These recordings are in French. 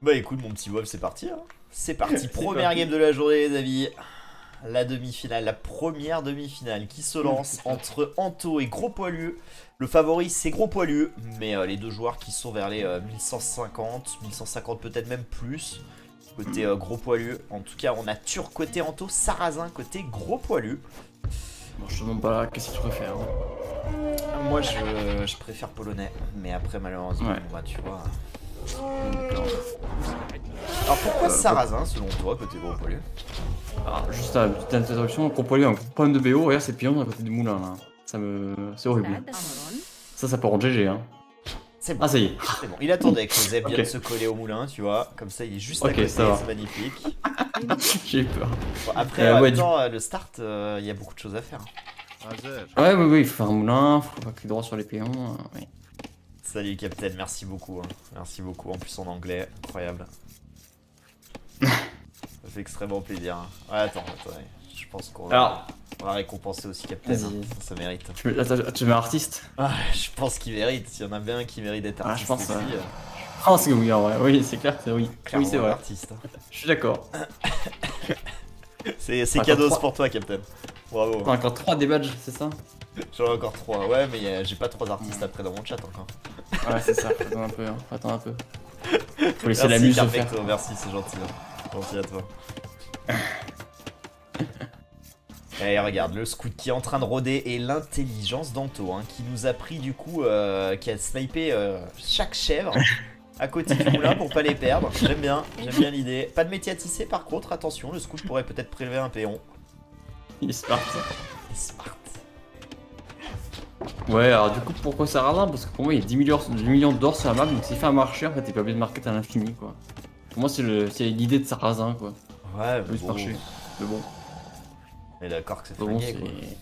Bah écoute mon petit Bob, c'est parti hein. C'est parti, première parti. game de la journée les amis. La demi-finale, la première demi-finale qui se lance entre Anto et Gros Poilu. Le favori c'est Gros Poilu, mais les deux joueurs qui sont vers les 1150, 1150 peut-être même plus. Côté Gros Poilu, en tout cas on a Turc côté Anto, Sarrazin côté Gros Poilu. Bon, je te demande pas qu'est-ce que tu préfères. Moi je préfère polonais, mais après malheureusement, Ouais. bah tu vois. Alors pourquoi Sarrazin selon toi côté Gros Poilu? Ah, juste une petite interruption, Gros Poilu a un gros problème de BO, regarde ces pions à côté du moulin là. C'est horrible. Ça peut rendre GG hein. C'est bon. Ah ça y est. C'est bon. Il attendait que Zeb vienne Ok. se coller au moulin, tu vois. Comme ça, il est juste à Ok, côté, ça va. c'est magnifique. J'ai eu peur. Bon, après, Ouais, en même du temps, le start, il y a beaucoup de choses à faire. Ouais, oui, il faut faire un moulin, faut pas cliquer droit sur les pions. Oui. Salut, Captain, merci beaucoup. Hein. Merci beaucoup. En plus, en anglais, incroyable. Ça fait extrêmement plaisir. Hein. Ouais, attends. Je pense qu'on Alors, va récompenser aussi Captain. vas-y. Hein. Ça mérite. tu mets artiste? Ah, je pense qu'il mérite. S'il y en a bien un qui mérite d'être Ah, artiste je pense, ici, ouais. Ah, c'est oui, en vrai. Oui, c'est clair, c'est oui. clairement Oui, c'est vrai. artiste. Hein. Je suis d'accord. C'est Encore cadeau trois. pour toi, Captain. Bravo. T'as encore 3 des badges, c'est ça? J'en ai encore 3. Ouais, mais j'ai pas 3 artistes après dans mon chat encore. Ouais, c'est ça, faut attendre un peu. Hein. Faut attendre un peu. Faut laisser la muse se faire. Carpecto, merci, c'est gentil. Hein. Gentil à toi. Et regarde, le scout qui est en train de rôder et l'intelligence d'Anto, hein, qui nous a pris du coup, qui a snipé chaque chèvre à côté du moulin pour pas les perdre. J'aime bien l'idée. Pas de métier à tisser par contre, attention, le scout pourrait peut-être prélever un péon. Il est smart. Et smart. Ouais, alors du coup, pourquoi Sarrazin? Parce que pour moi, il y a 10 millions d'or sur la map, donc s'il fait un marché, en fait, t'es pas obligé de market à l'infini, quoi. Pour moi, c'est l'idée de Sarrazin, quoi. Ouais, Plus bon, marché. Mais bon, on est d'accord que c'est bon, flingué quoi. c'est.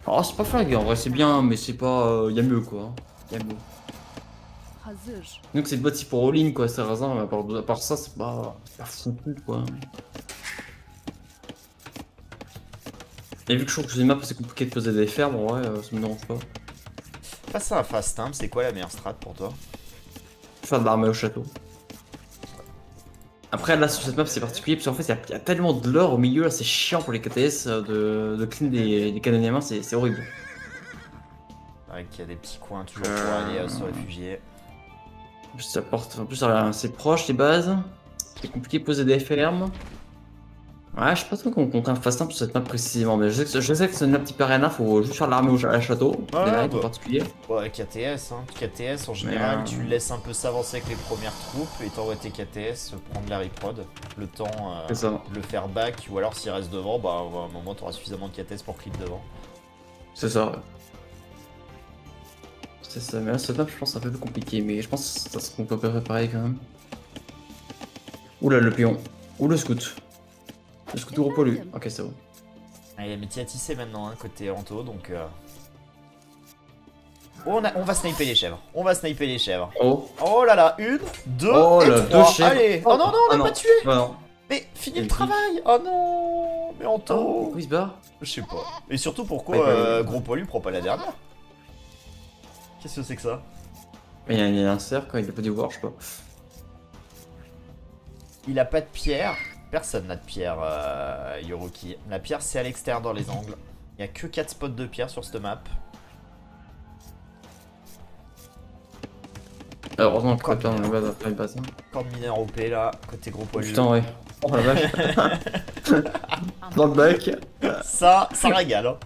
Oh, c'est pas flingué, en vrai, c'est bien, mais c'est pas. Y'a mieux, quoi. Y'a mieux. Donc, c'est bâti pour all-in, quoi, Sarrazin, mais à part ça, c'est pas fou, quoi. Et vu que je trouve que sur les maps, c'est compliqué de poser des fermes, en vrai, ça me dérange pas. Face à un fast simple, c'est quoi la meilleure strat pour toi? Faire de l'armée au château. Après là sur cette map c'est particulier parce qu'en fait il y a tellement de l'or au milieu là, c'est chiant pour les KTS de clean des canonniers à main, c'est horrible. Ouais, qu'il y a des petits coins toujours pour aller se réfugier. En plus, ça porte, en plus c'est proche les bases, c'est compliqué de poser des fermes. Ouais, je sais pas trop qu'on fasse simple sur cette map précisément, mais je sais que c'est une map type arena, faut juste faire l'armée au château, Ouais, des règles bah. en particulier. Ouais, KTS, hein. KTS en général, Mais, tu laisses un peu s'avancer avec les premières troupes et t'envoies tes KTS prendre la reprod. Le temps C'est ça. de le faire back, ou alors s'il reste devant, bah à un moment t'auras suffisamment de KTS pour clip devant. C'est ça. Ouais. C'est ça, mais là cette map je pense c'est un peu plus compliqué, mais je pense que ça qu'on peut préparer quand même. Oula le pion, ou le scout. Le scout gros poilu, ok c'est bon. Allez, métier à tisser maintenant, hein, côté Anto, donc... On va sniper les chèvres, Oh, Oh là là, 1, 2 oh et là, 3, deux chèvres. allez. Oh non, non, on l'a pas tué. Bah non. Mais finis Et le le travail. Oh non. Mais Anto. Oh, pourquoi il se barre? Je sais pas. Et surtout pourquoi Ouais, bah, Gros Poilu prend pas la dernière? Qu'est-ce que c'est que ça? Mais il y a un cerf quand il a pas dû voir, je sais pas. Il a pas de pierre. Personne n'a de pierre, Yoroki. La pierre, c'est à l'extérieur dans les angles. Il y a que 4 spots de pierre sur cette map. Heureusement qu'on peut perdre la base. Hein. Camp de mineur OP là, côté Gros Poilu. Putain, ouais. Oh la vache. Dans le bac. Ça régale. Hein.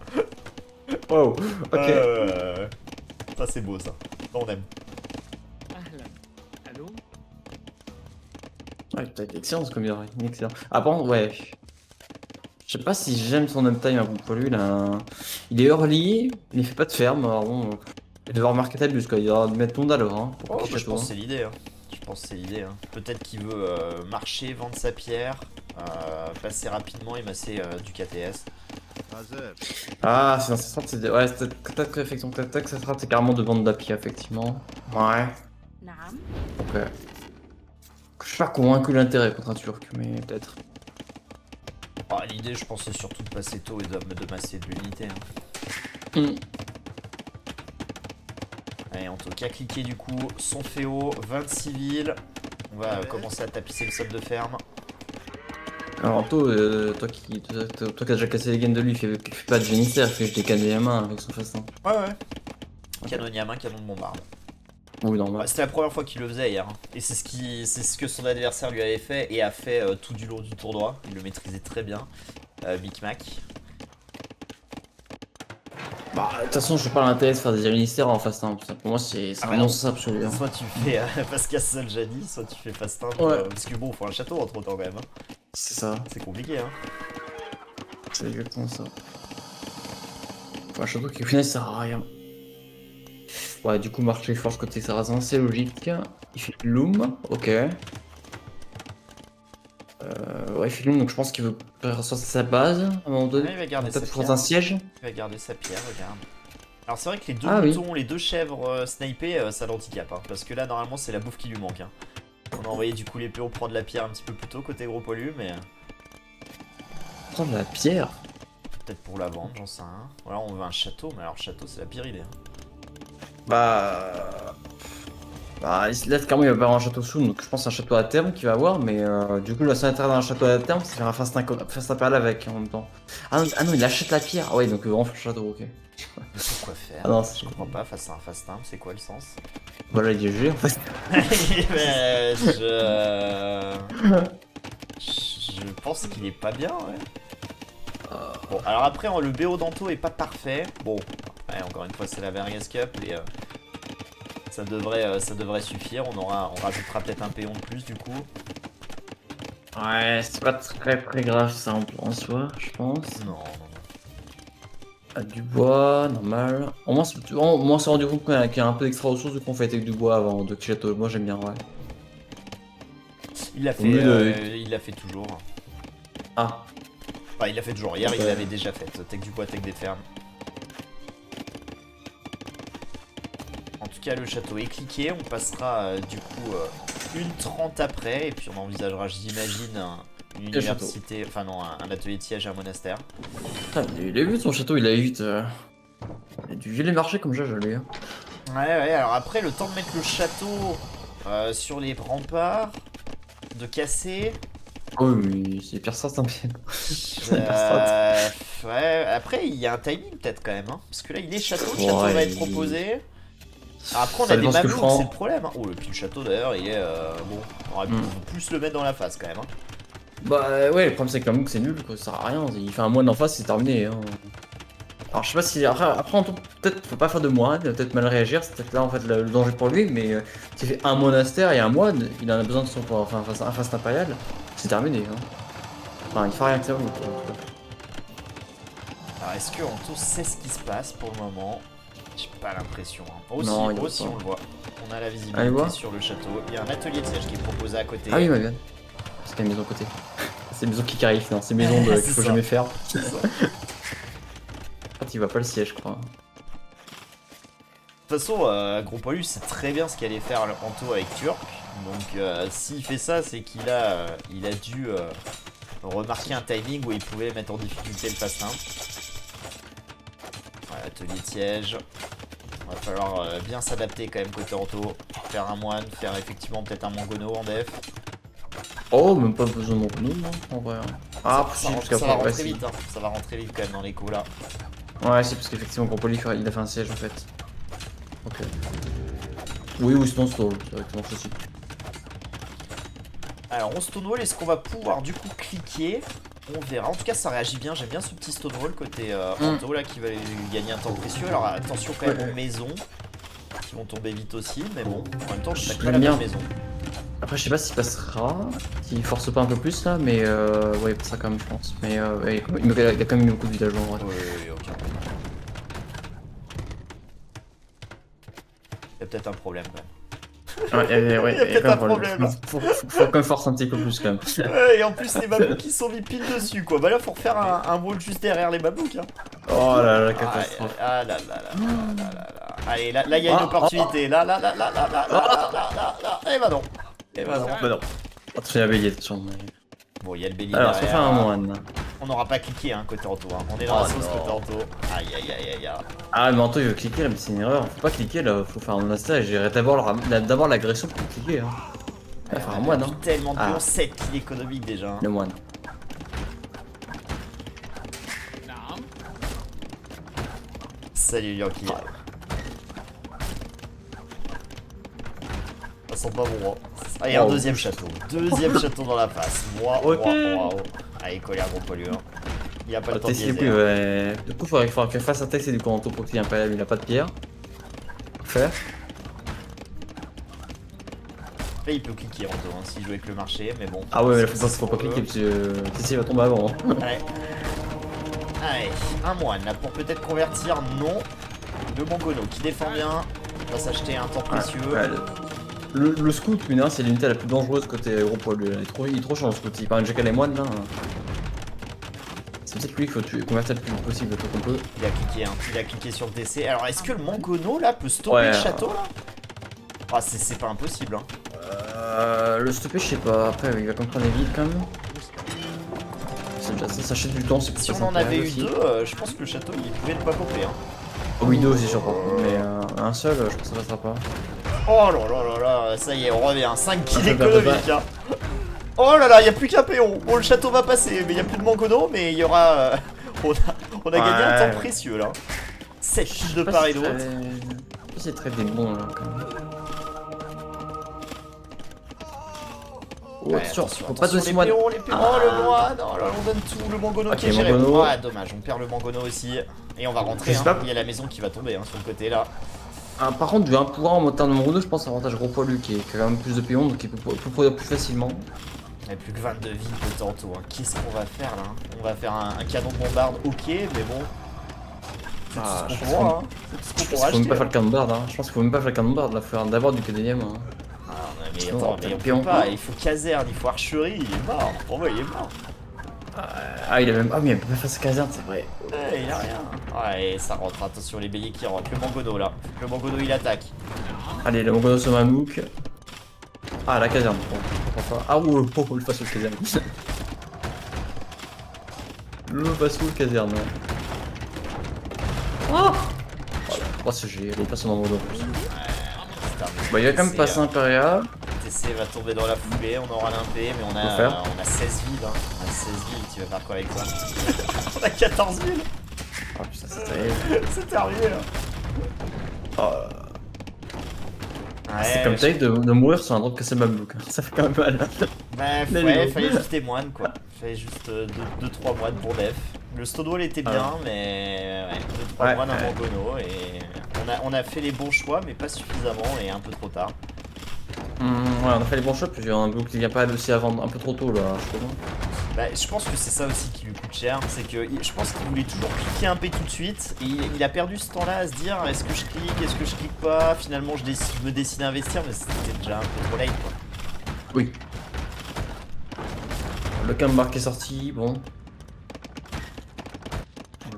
Wow, ok. Ça, c'est beau ça. Ça, on aime. Ouais, peut-être excellent ce combien excellent. Ah bon, ouais. Je sais pas si j'aime son uptime à pour lui là. Il est early, il ne fait pas de ferme, alors bon. Il va devoir marketable jusqu'à il va mettre ton alors hein, pour Oh, petit bah, je château, pense que hein. c'est l'idée. Hein. Je pense que c'est l'idée. Hein. Peut-être qu'il veut marcher, vendre sa pierre, passer rapidement et masser du KTS. Ah, c'est dans cette strat, c'est. Ouais, peut-être que effectivement, peut-être que cette strat c'est carrément de vendre d'API, effectivement. Ouais. Ok. Je suis pas convaincu de l'intérêt contre un turc, mais peut-être. Ah, l'idée, je pense, c'est surtout de passer tôt et de masser de l'unité. Hein. Hmm. Allez, Anto qui a cliqué du coup son féo, 20 civils. On va commencer à tapisser le sol de ferme. Alors Anto, toi qui as déjà cassé les gaines de lui, fais pas de génissaire, fais des canons à main avec son fastin. Ouais. Canon à main, canon de bombarde. Oui, normal. Ouais, c'était la première fois qu'il le faisait hier. Et c'est ce que son adversaire lui avait fait et a fait tout du long du tournoi. Il le maîtrisait très bien. Big Mac. Bah, de toute façon, je parle l'intérêt de faire des génissaires en fastin. Pour moi, c'est un non-sens absolu. Soit tu fais Pascal Saljani, soit tu fais fastin. Ouais. Parce que bon, il faut un château entre temps quand même. C'est ça. C'est compliqué, hein. C'est exactement ça. Faut un château qui au final sert à rien. Ouais, du coup, marcher force côté Sarrazin, c'est logique. Il fait Loom, ok. Ouais, il fait Loom, donc je pense qu'il veut ressortir sa base à un moment donné. Ouais, il va garder peut-être sa pour pierre. un siège. Il va garder sa pierre, regarde. Alors c'est vrai que les deux moutons, les deux chèvres snipées, ça l'handicape. Hein, parce que là, normalement, c'est la bouffe qui lui manque. Hein. On a envoyé du coup les PO prendre la pierre un petit peu plus tôt côté gros poilu, mais... Prendre la pierre. Peut-être pour la vendre, j'en sais rien. Voilà, on veut un château, mais alors château, c'est la pire idée. Hein. Bah, là, clairement, il va pas avoir un château soon, donc je pense que c'est un château à terme qu'il va avoir, mais du coup, le seul intérêt d'un château à terme, c'est faire un fastin perle avec en même temps. Ah non, il achète la pierre. Ah ouais, donc on fait le château, ok. Mais pourquoi faire? Ah non, je comprends pas, face à un fastin, c'est quoi le sens? Voilà, il est GG en fait. Mais je pense qu'il est pas bien, ouais. Bon, alors après, le BO d'Anto est pas parfait. Bon, ouais, encore une fois, c'est la Vergas Cup et ça devrait suffire. On rajoutera peut-être un péon de plus du coup. Ouais, c'est pas très grave ça en soi, je pense. Non. Du bois, normal. Au moins, on s'est rendu compte qu'il y a un peu d'extra ressources qu'on fait avec du bois avant de château. Moi j'aime bien, ouais. Il l'a fait toujours. Ah. Enfin, il l'a fait toujours. Hier, il l'avait déjà fait. Tech du bois, tech des fermes. En tout cas, le château est cliqué. On passera du coup 1h30 après. Et puis on envisagera, j'imagine, une université. Enfin, non, un atelier de siège et un monastère. Ah, il a vu son château, il a vite. Il a dû virer les marchés comme ça, j'allais. Ouais, alors après, le temps de mettre le château sur les remparts, de casser. Oh oui, c'est pire ça, c'est un pied. Ouais, après il y a un timing peut-être quand même, hein, parce que là il est château, le château va être proposé. Alors après on a des mamelouks, c'est le problème. Hein. Oh, le petit château d'ailleurs, il est bon, on aurait pu plus le mettre dans la face quand même. Hein. Bah ouais, le problème c'est que mamelouk c'est nul, quoi, ça sert à rien. Il fait un moine en face, c'est terminé. Hein. Alors je sais pas si après peut-être faut pas faire de moine, peut-être mal réagir, c'est peut-être là en fait le danger pour lui, mais s'il fait un monastère et un moine, il en a besoin de son enfin un face impérial, c'est terminé. Hein. Enfin il fait rien que ça. Alors est-ce que Anto sait ce qui se passe pour le moment? J'ai pas l'impression. Hein. Aussi on le voit. On a la visibilité sur le château. Il y a un atelier de siège qui est proposé à côté. Ah oui, bien. C'est la maison à côté. C'est maison qui arrive, non, c'est maison qu'il faut jamais faire. C'est ça. Il va pas le siège, je crois. De toute façon, Gros Poilu sait très bien ce qu'allait faire le Anto avec Turc. Donc s'il fait ça, c'est qu'il a dû remarquer un timing où il pouvait mettre en difficulté le fastin. Ouais, atelier de siège. Va falloir bien s'adapter quand même côté Anto. Faire un moine, faire effectivement peut-être un mangono en def. Oh, même pas besoin de mangono, non, en vrai. Ah, ça va rentrer vite, hein. Ça va rentrer vite quand même dans les coups là. Ouais, c'est parce qu'effectivement, Gros Poilu, il a fait un siège en fait. Ok. Oui, sinon stall, c'est vrai que ça marche aussi. Alors, on stonewall, est-ce qu'on va pouvoir du coup cliquer? On verra. En tout cas, ça réagit bien. J'aime bien ce petit stonewall côté Anto là qui va gagner un temps précieux. Alors, attention quand même aux maisons qui vont tomber vite aussi. Mais bon, en même temps, je n'attaque pas la même maison. Après, je sais pas s'il passera, s'il force pas un peu plus là, mais ouais, il passera quand même, je pense. Mais ouais, il a quand même mis beaucoup de villageois en vrai. Oui, ok. Il y a peut-être un problème quand même. Ouais, il y a peut-être un problème. Faut quand même forcer un petit peu plus quand même. Ouais, et en plus, les mamelouks qui sont mis pile dessus quoi. Bah là, faut refaire un wall juste derrière les mamelouks. Hein. Oh là là, catastrophe. Ah là là là. Allez, là, il y a une opportunité. Là. Eh bah non. Bah non. Attention, il y a bélier, attention. Bon, il y a le bélier. Alors, ça fait un moine. On n'aura pas cliqué hein, côté Anto. Hein. On est dans la sauce côté Anto. Aïe. Ah, mais Anto il veut cliquer, mais c'est une erreur. Faut pas cliquer là, faut faire un monastère et gérer d'abord l'agression pour cliquer. Hein. Enfin, un moine, hein. Tellement de pions, 7 kills économiques déjà. Hein. Le moine. Salut Yankee. Ça sent pas bon. Hein. Allez, un deuxième château. Deuxième château dans la face. Moi. Allez, colère gros pollure. Il a pas le temps de biaiser. Du coup, il faudrait qu'elle fasse un texte et du coup, Anto pour qu'il y ait un palais, il a pas de pierre. Faire. Après, il peut cliquer Anto hein, s'il joue avec le marché, mais bon. Ah ouais, mais faut pas cliquer parce que TC va tomber avant. Hein. Ouais. Allez, un moine là pour peut-être convertir. Non. Le Mongono qui défend bien. On va s'acheter un temps précieux. Ouais, le scout, mine c'est l'unité la plus dangereuse côté gros poilu. Il est trop chiant le scout. Il parle déjà les moines là. C'est peut-être lui qu'il faut convertir le plus vite possible tout qu'on peut. Il a cliqué, hein. Il a cliqué sur le TC. Alors est-ce que le Mongono là peut stopper le château là? Ah c'est pas impossible hein. Le stopper je sais pas, après il va comprendre les villes quand même. C'est déjà ça achète du temps, c'est plus si on en avait eu deux, je pense que le château il pouvait ne pas couper hein. Oh oui, deux c'est sûr par contre, mais un seul je pense que ça passera pas. Oh là là là là, ça y est on revient, 5 kills économiques hein. Oh là là, il n'y a plus qu'un péon. Bon le château va passer, mais il n'y a plus de Mongono, mais il y aura... on a gagné un temps précieux là. 7 kills de part et d'autre. C'est très des bons là quand même. Oh, attention, faut pas donner moine. Oh le moine, oh là on donne tout, le Mongono qui est géré. Ah dommage, on perd le Mongono aussi. Et on va rentrer, hein. Il y a la maison qui va tomber hein, sur le côté là. Par contre, du 1 pour 1 en montant de Mongono, je pense avantage gros poilu qui a quand même plus de péons donc il peut produire plus facilement. Il n'y a plus que 22 vies de tantôt. Hein. Qu'est-ce qu'on va faire là? On va faire un canon de bombarde, ok, mais bon. C'est tout ce qu'on pourra, hein. C'est tout ce qu'on pourra acheter. Faut même pas faire le canon de bombarde, hein. Je pense qu'il faut même pas faire le canon de bombarde, là, faut faire d'abord du KDM. Hein. Ah, mais attends, mais on peut pas, il faut caserne, il faut archerie, il est mort. Pour moi, il est mort. Ah, il a même. Ah, mais il peut pas faire sa caserne, c'est vrai. Il a rien. Ouais, ça rentre, attention, les béliers qui rentrent. Le Mongono là. Le Mongono il attaque. Allez, le Mongono sur Mamouk. Ah, la caserne. Bon, ah, le façon de caserne. Le façon de caserne. Oh, oh c'est génial, il passe en Mongono en plus. Bah, il va quand même passer Impérial. TC va tomber dans la foulée, on aura l'impé, mais on a 16 villes. Hein. On a 16 villes, tu vas faire quoi avec ça? On a 14 villes. Oh putain, c'est terrible. C'est arrivé là. Oh. Ouais, c'est comme ça de mourir sur un drop cassé Mamouk. Ça fait quand même mal. Bah ouais, fallait juste des moines quoi. Fallait juste 2-3 moines pour def. Le Stonewall était bien, mais ouais, 2-3 moines à Mongono et on a fait les bons choix, mais pas suffisamment et un peu trop tard. Ouais, on a fait les bons choix, puis un bouc qui vient pas aussi à vendre un peu trop tôt là, je trouve. Bah, je pense que c'est ça aussi qui lui coûte cher, c'est que je pense qu'il voulait toujours cliquer un P tout de suite et il a perdu ce temps là à se dire est-ce que je clique, est-ce que je clique pas, finalement je me décide à investir mais c'était déjà un peu trop late quoi. Oui. Le cambar qui est sorti, bon.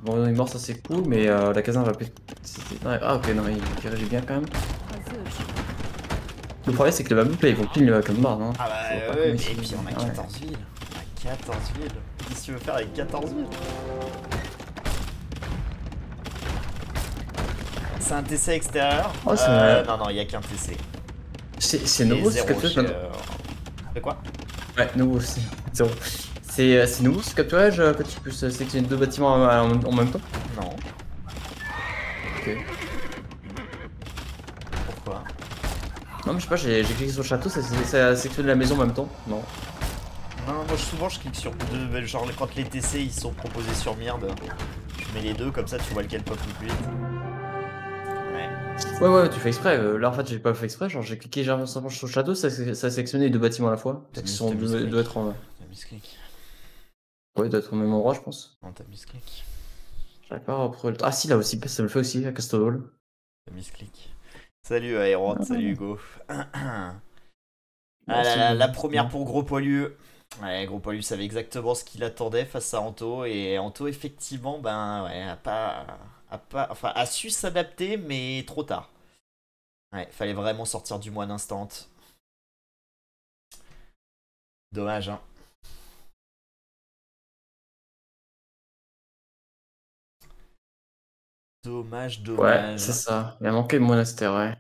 Bon il est mort ça c'est cool mais la caserne va péter. Ah ok non il réagit bien quand même. Le problème c'est que le Mamouk là ils vont pile le cambar hein. Ah bah ouais, et puis on a 14 villes. 14 villes. Qu'est-ce que tu veux faire avec 14 villes? C'est un TC extérieur? Oh, non, il n'y a qu'un TC. C'est nouveau ce capturage De quoi? Ouais, nouveau aussi. C'est nouveau ce capturage que tu puisses sélectionner deux bâtiments en même temps? Non. Ok. Pourquoi? Non mais je sais pas, j'ai cliqué sur le château, ça sélectionne la maison en même temps? Non. Non, moi souvent je clique sur deux, genre quand les TC ils sont proposés sur Myrd, je mets les deux comme ça tu vois lequel pop le plus vite. Ouais, tu fais exprès. Là en fait j'ai pas fait exprès, genre j'ai cliqué sur le château, ça sélectionnait les deux bâtiments à la fois. Peut-être qu'ils sont doivent être en. T'as misclick. Ouais, ils doivent être au même endroit je pense. Non, t'as misclick. J'arrive pas à reprendre le. Ah si là aussi, ça me le fait aussi à Castle. T'as misclick. Salut Aéron, salut Hugo. Ah la première pour Gros Poilu. Ouais, Gros Poilu savait exactement ce qu'il attendait face à Anto et Anto effectivement a su s'adapter mais trop tard. Ouais, fallait vraiment sortir du moine instant. Dommage hein. Dommage. Ouais, c'est ça. Il a manqué le monastère, ouais.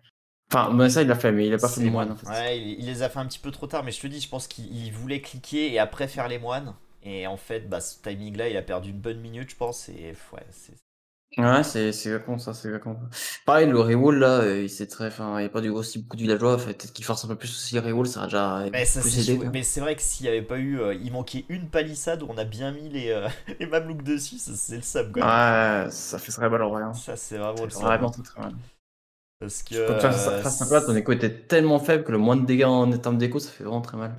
Enfin, mais ça il l'a fait, mais il a pas fait C'est le moine en fait. Ouais, il les a fait un petit peu trop tard, mais je te dis, je pense qu'il voulait cliquer et après faire les moines. Et en fait, bah, ce timing-là, il a perdu une bonne minute, je pense. Et ouais, Ouais, c'est exactement ça, c'est exactement ça. Pareil, le reroll là, il c'est très. Enfin, il n'y a pas du aussi beaucoup de villageois, peut-être qu'il force un peu plus aussi le reroll, ça a déjà mais ça plus c'est aidé joué. quoi. Mais c'est vrai que s'il n'y avait pas eu. Il manquait une palissade où on a bien mis les mamelouks dessus, c'est le sub quand même. Ouais, ça fait très mal en vrai. Hein. Ça, c'est vraiment Ça le fait sub. vraiment très très mal. Parce que. Quand tu fasses un plat, ton écho était tellement faible que le moins de dégâts en termes d'écho, ça fait vraiment très mal.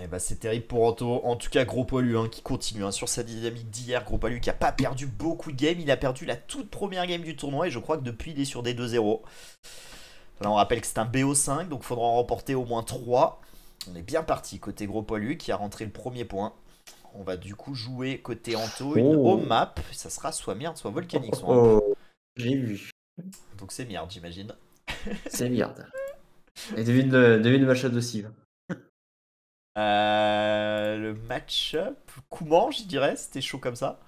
Eh bah, c'est terrible pour Anto. En tout cas, gros poilu hein, qui continue hein, sur sa dynamique d'hier. Gros poilu qui a pas perdu beaucoup de games. Il a perdu la toute première game du tournoi et je crois que depuis il est sur des 2-0. Là, on rappelle que c'est un BO5 donc il faudra en remporter au moins 3. On est bien parti côté gros poilu qui a rentré le premier point. On va du coup jouer côté Anto une home map. Ça sera soit merde, soit volcanique. J'ai vu. Donc c'est merde, j'imagine. C'est merde. Et devine le match-up de Steve. Le match-up, Kouman, je dirais, c'était chaud comme ça.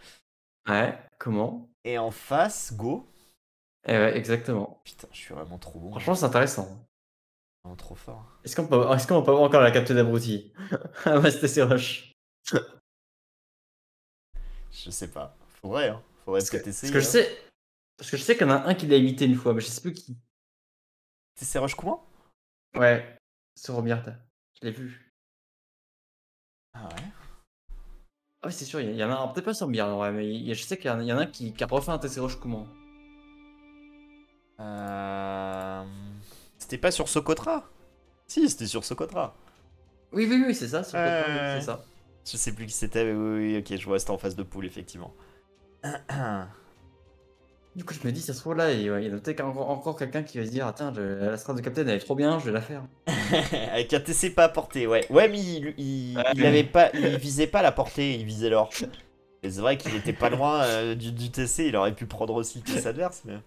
Ouais, comment? Et en face, Go. Eh ouais, exactement. Putain, je suis vraiment trop bon. Franchement, c'est intéressant. Vraiment trop fort. Est-ce qu'on peut avoir encore la capture d'abruti? Ah bah, c'était ses rush. Je sais pas. Faudrait, hein. Faudrait peut-être essayer. Parce que je sais qu'il y en a un qui l'a imité une fois, mais je sais plus qui. C'est Rush Kouman? Ouais, sur Romirta. Je l'ai vu. Ah ouais. Ah oui, c'est sûr, il y en a un, peut-être pas sur Mir, ouais, mais je sais qu'il y en a un qui a refait un TC Rush comment. C'était pas sur Socotra? Si, c'était sur Socotra. Oui, c'est ça, c'est ça. Je sais plus qui c'était, mais oui, ok, je vois, c'était en phase de poule, effectivement. Du coup, je me dis, ça se trouve là, il y en a peut-être encore quelqu'un qui va se dire, ah, tiens, la strat de Captain elle est trop bien, je vais la faire. Avec un TC pas à portée, ouais. Ouais, mais il avait pas, il visait pas la portée, il visait l'or. Et c'est vrai qu'il était pas loin du TC, il aurait pu prendre aussi le TC adverse, mais.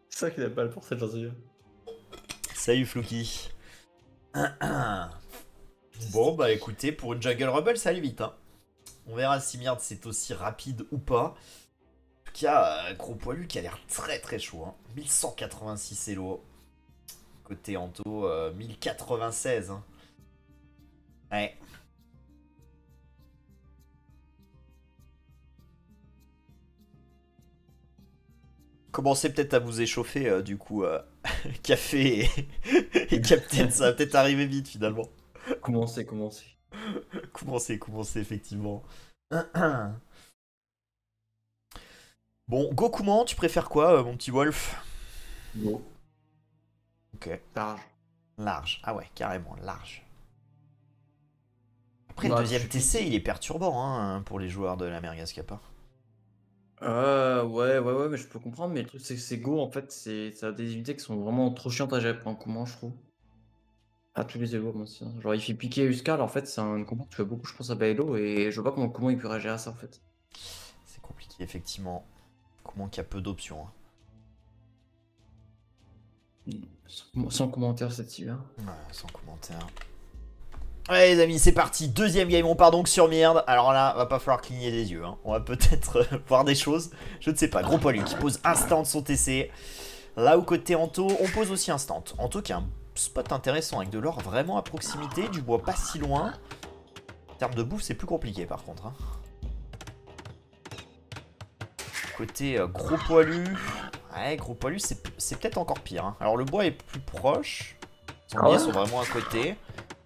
C'est vrai qu'il a pas le pour cette chance. Salut Flouki. Bon, bah écoutez, pour une Jungle Rebel, ça allait vite. Hein. On verra si merde c'est aussi rapide ou pas. En tout cas, gros poilu qui a l'air très très chaud. Hein. 1186 Elo. Côté Anto, 1096. Hein. Ouais. Commencez peut-être à vous échauffer, du coup. Café et Captain, ça va peut-être arriver vite finalement. Commencez. Commencez, effectivement. Bon, Gokuman, tu préfères quoi, mon petit Wolf? Go. Ok. Large. Large. Ah ouais, carrément, large. Après, Bah, le deuxième TC, il est perturbant hein, pour les joueurs de la Merguez Kappa. Ouais, mais je peux comprendre, mais le truc, c'est que c'est Go, en fait, ça a des unités qui sont vraiment trop chiantes à gérer en comment, je trouve. À tous les élos, moi aussi. Hein. Genre, il fait piquer Huskal, en fait, c'est un combat que tu fais beaucoup, je pense, à Baelo, et je vois pas comment il peut réagir à ça, en fait. C'est compliqué, effectivement. Comment qu'il y a peu d'options. Hein. Sans commentaire, cette hiver. Ouais, sans commentaire. Ouais les amis, c'est parti, deuxième game, on part donc sur Myrd. Alors là, va pas falloir cligner des yeux, hein. On va peut-être voir des choses. Je ne sais pas, gros poilu qui pose instant son TC. Là où côté Anto, on pose aussi instant. Anto qui a un spot intéressant avec de l'or vraiment à proximité, du bois pas si loin. En termes de bouffe, c'est plus compliqué par contre. Hein. Côté gros poilu, ouais, gros poilu, c'est peut-être encore pire. Hein. Alors le bois est plus proche, les sangliers sont vraiment à côté.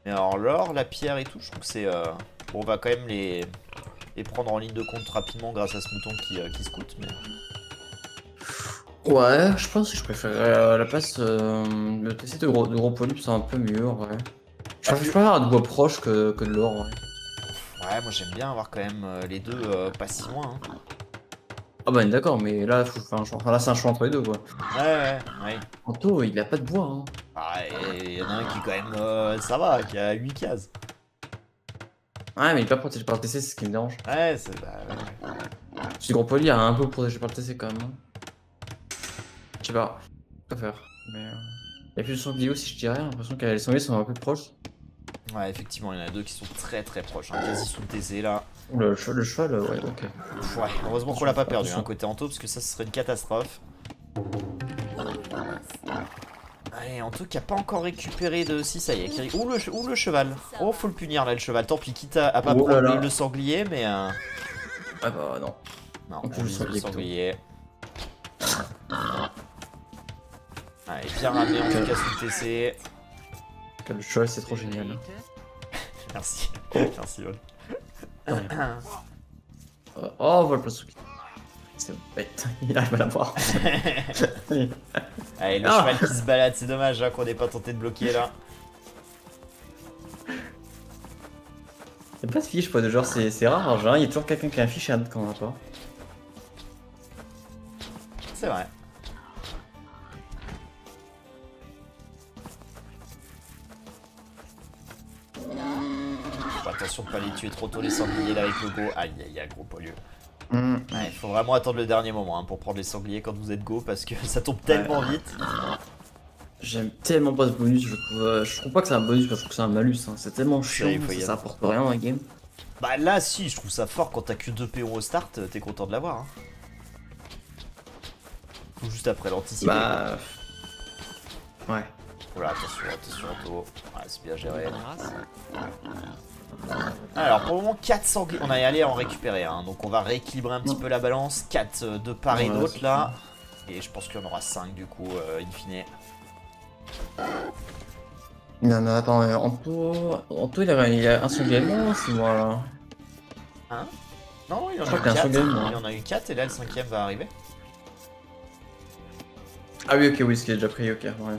Mais alors l'or, la pierre et tout, je trouve que c'est... Bon, on va quand même les prendre en ligne de compte rapidement grâce à ce mouton qui scoute. Mais... Ouais, je pense que je préférerais la place le TC de gros polypes, c'est un peu mieux en vrai. Je préfère avoir de bois proche que de l'or. Ouais, moi j'aime bien avoir quand même les deux pas si loin. Hein. Ah bah d'accord, mais là, faut faire un choix. Enfin, là c'est un choix entre les deux quoi. Ouais. Anto, il a pas de bois. Hein. Ah, il y en a un qui quand même, ça va, qui a 8 cases. Ouais, mais il est pas protégé par le TC, c'est ce qui me dérange. Ouais, c'est... Bah, ouais. Ce gros poly a un peu protégé par le TC quand même. Hein. Je sais pas, je préfère. Mais il y a plus de sangliers aussi, je dirais. J'ai l'impression que les sangliers sont un peu proches. Ouais, effectivement, il y en a deux qui sont très proches, hein, quasi sous le TC là. Le cheval, ouais, ok. Ouais, heureusement qu'on l'a pas perdu, hein, côté Anto, parce que ça, ce serait une catastrophe. Allez, Anto qui a pas encore récupéré de... Si, ça y est. Ou le cheval. Oh, faut le punir là, le cheval. Tant pis, quitte à pas prendre le sanglier, mais... Ah bah non. Non, on vise le sanglier. Allez, bien ramené en tout cas sous le TC. Le cheval, c'est trop génial. Merci. Merci, Lol. Oh, voilà le souki. C'est bête, il arrive à l'avoir. Allez, le cheval qui se balade, c'est dommage hein, qu'on n'ait pas tenté de bloquer là. Y'a pas de fiche, pas de genre, c'est rare, en général, il y a toujours quelqu'un qui a un fiche à quand on a pas. C'est vrai. Faut attention de pas les tuer trop tôt les sangliers là avec le go. Aïe aïe aïe, gros poilu. Il faut vraiment attendre le dernier moment hein, pour prendre les sangliers quand vous êtes go parce que ça tombe tellement vite. J'aime tellement pas ce bonus, je trouve pas que c'est un bonus, je trouve que c'est un malus, hein. C'est tellement chiant, ça apporte rien dans la game. Bah là si, je trouve ça fort quand t'as que 2 PO au start, t'es content de l'avoir. Hein. Ou juste après l'anticiper. Bah... Ouais. Voilà, attention, Anto. Ouais, c'est bien géré. Alors pour le moment 4 sangliers, on a allé en récupérer un, donc on va rééquilibrer un petit peu la balance, 4 de part et d'autre là, et je pense qu'il y en aura 5 du coup in fine. Non, attends, Anto il a un sanglier non, c'est moi là. Hein? Non, il y en a eu 4, il y en a eu 4 et là le 5ème va arriver. Ah oui, ok, oui, ce qui est déjà pris, ok, ouais.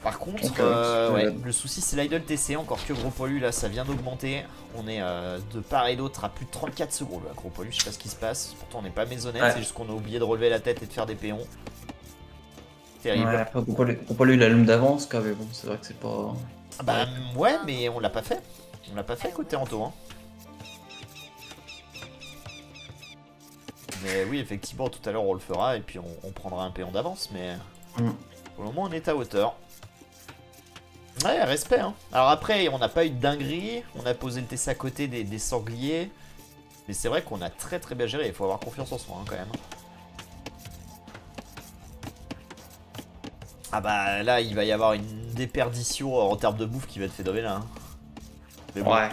Par contre, ouais, le souci c'est l'idle TC, encore que gros pollu là ça vient d'augmenter. On est de part et d'autre à plus de 34 secondes là, gros pollu, je sais pas ce qui se passe. Pourtant on n'est pas maisonnette, c'est juste qu'on a oublié de relever la tête et de faire des péons. Terrible. Ouais, après gros pollu il a l'homme d'avance quand même, bon c'est vrai que c'est pas... Bah ouais mais on l'a pas fait. On l'a pas fait côté Anto hein. Mais oui effectivement tout à l'heure on le fera et puis on prendra un péon d'avance mais pour le moment on est à hauteur. Ouais, respect hein. Alors après, on n'a pas eu de dinguerie, on a posé le TC à côté des sangliers. Mais c'est vrai qu'on a très bien géré, il faut avoir confiance en soi hein, quand même. Ah bah là, il va y avoir une déperdition en termes de bouffe qui va être phénoménale. Hein. Mais bon, ouais,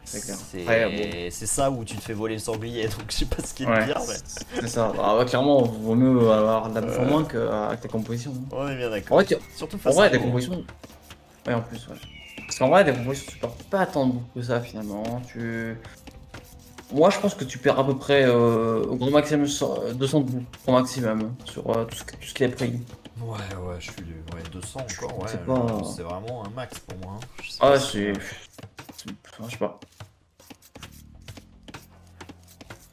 c'est clair. C'est ça où tu te fais voler le sanglier, donc je sais pas ce qu'il est pire. Mais... C'est ça, bah, clairement, vaut mieux avoir de la bouffe en moins qu'avec ta composition. Hein. On est bien d'accord. Ouais, surtout face à des compositions... Ouais, en plus, ouais. Parce qu'en vrai, des compositions, tu perds pas tant de bouffe que ça, finalement. Moi, je pense que tu perds à peu près au grand maximum 200 de bouffe, au maximum, sur tout ce qu'il a pris. Ouais, je suis 200 encore, ouais. C'est vraiment un max pour moi. Hein. Ah, c'est... Je sais pas.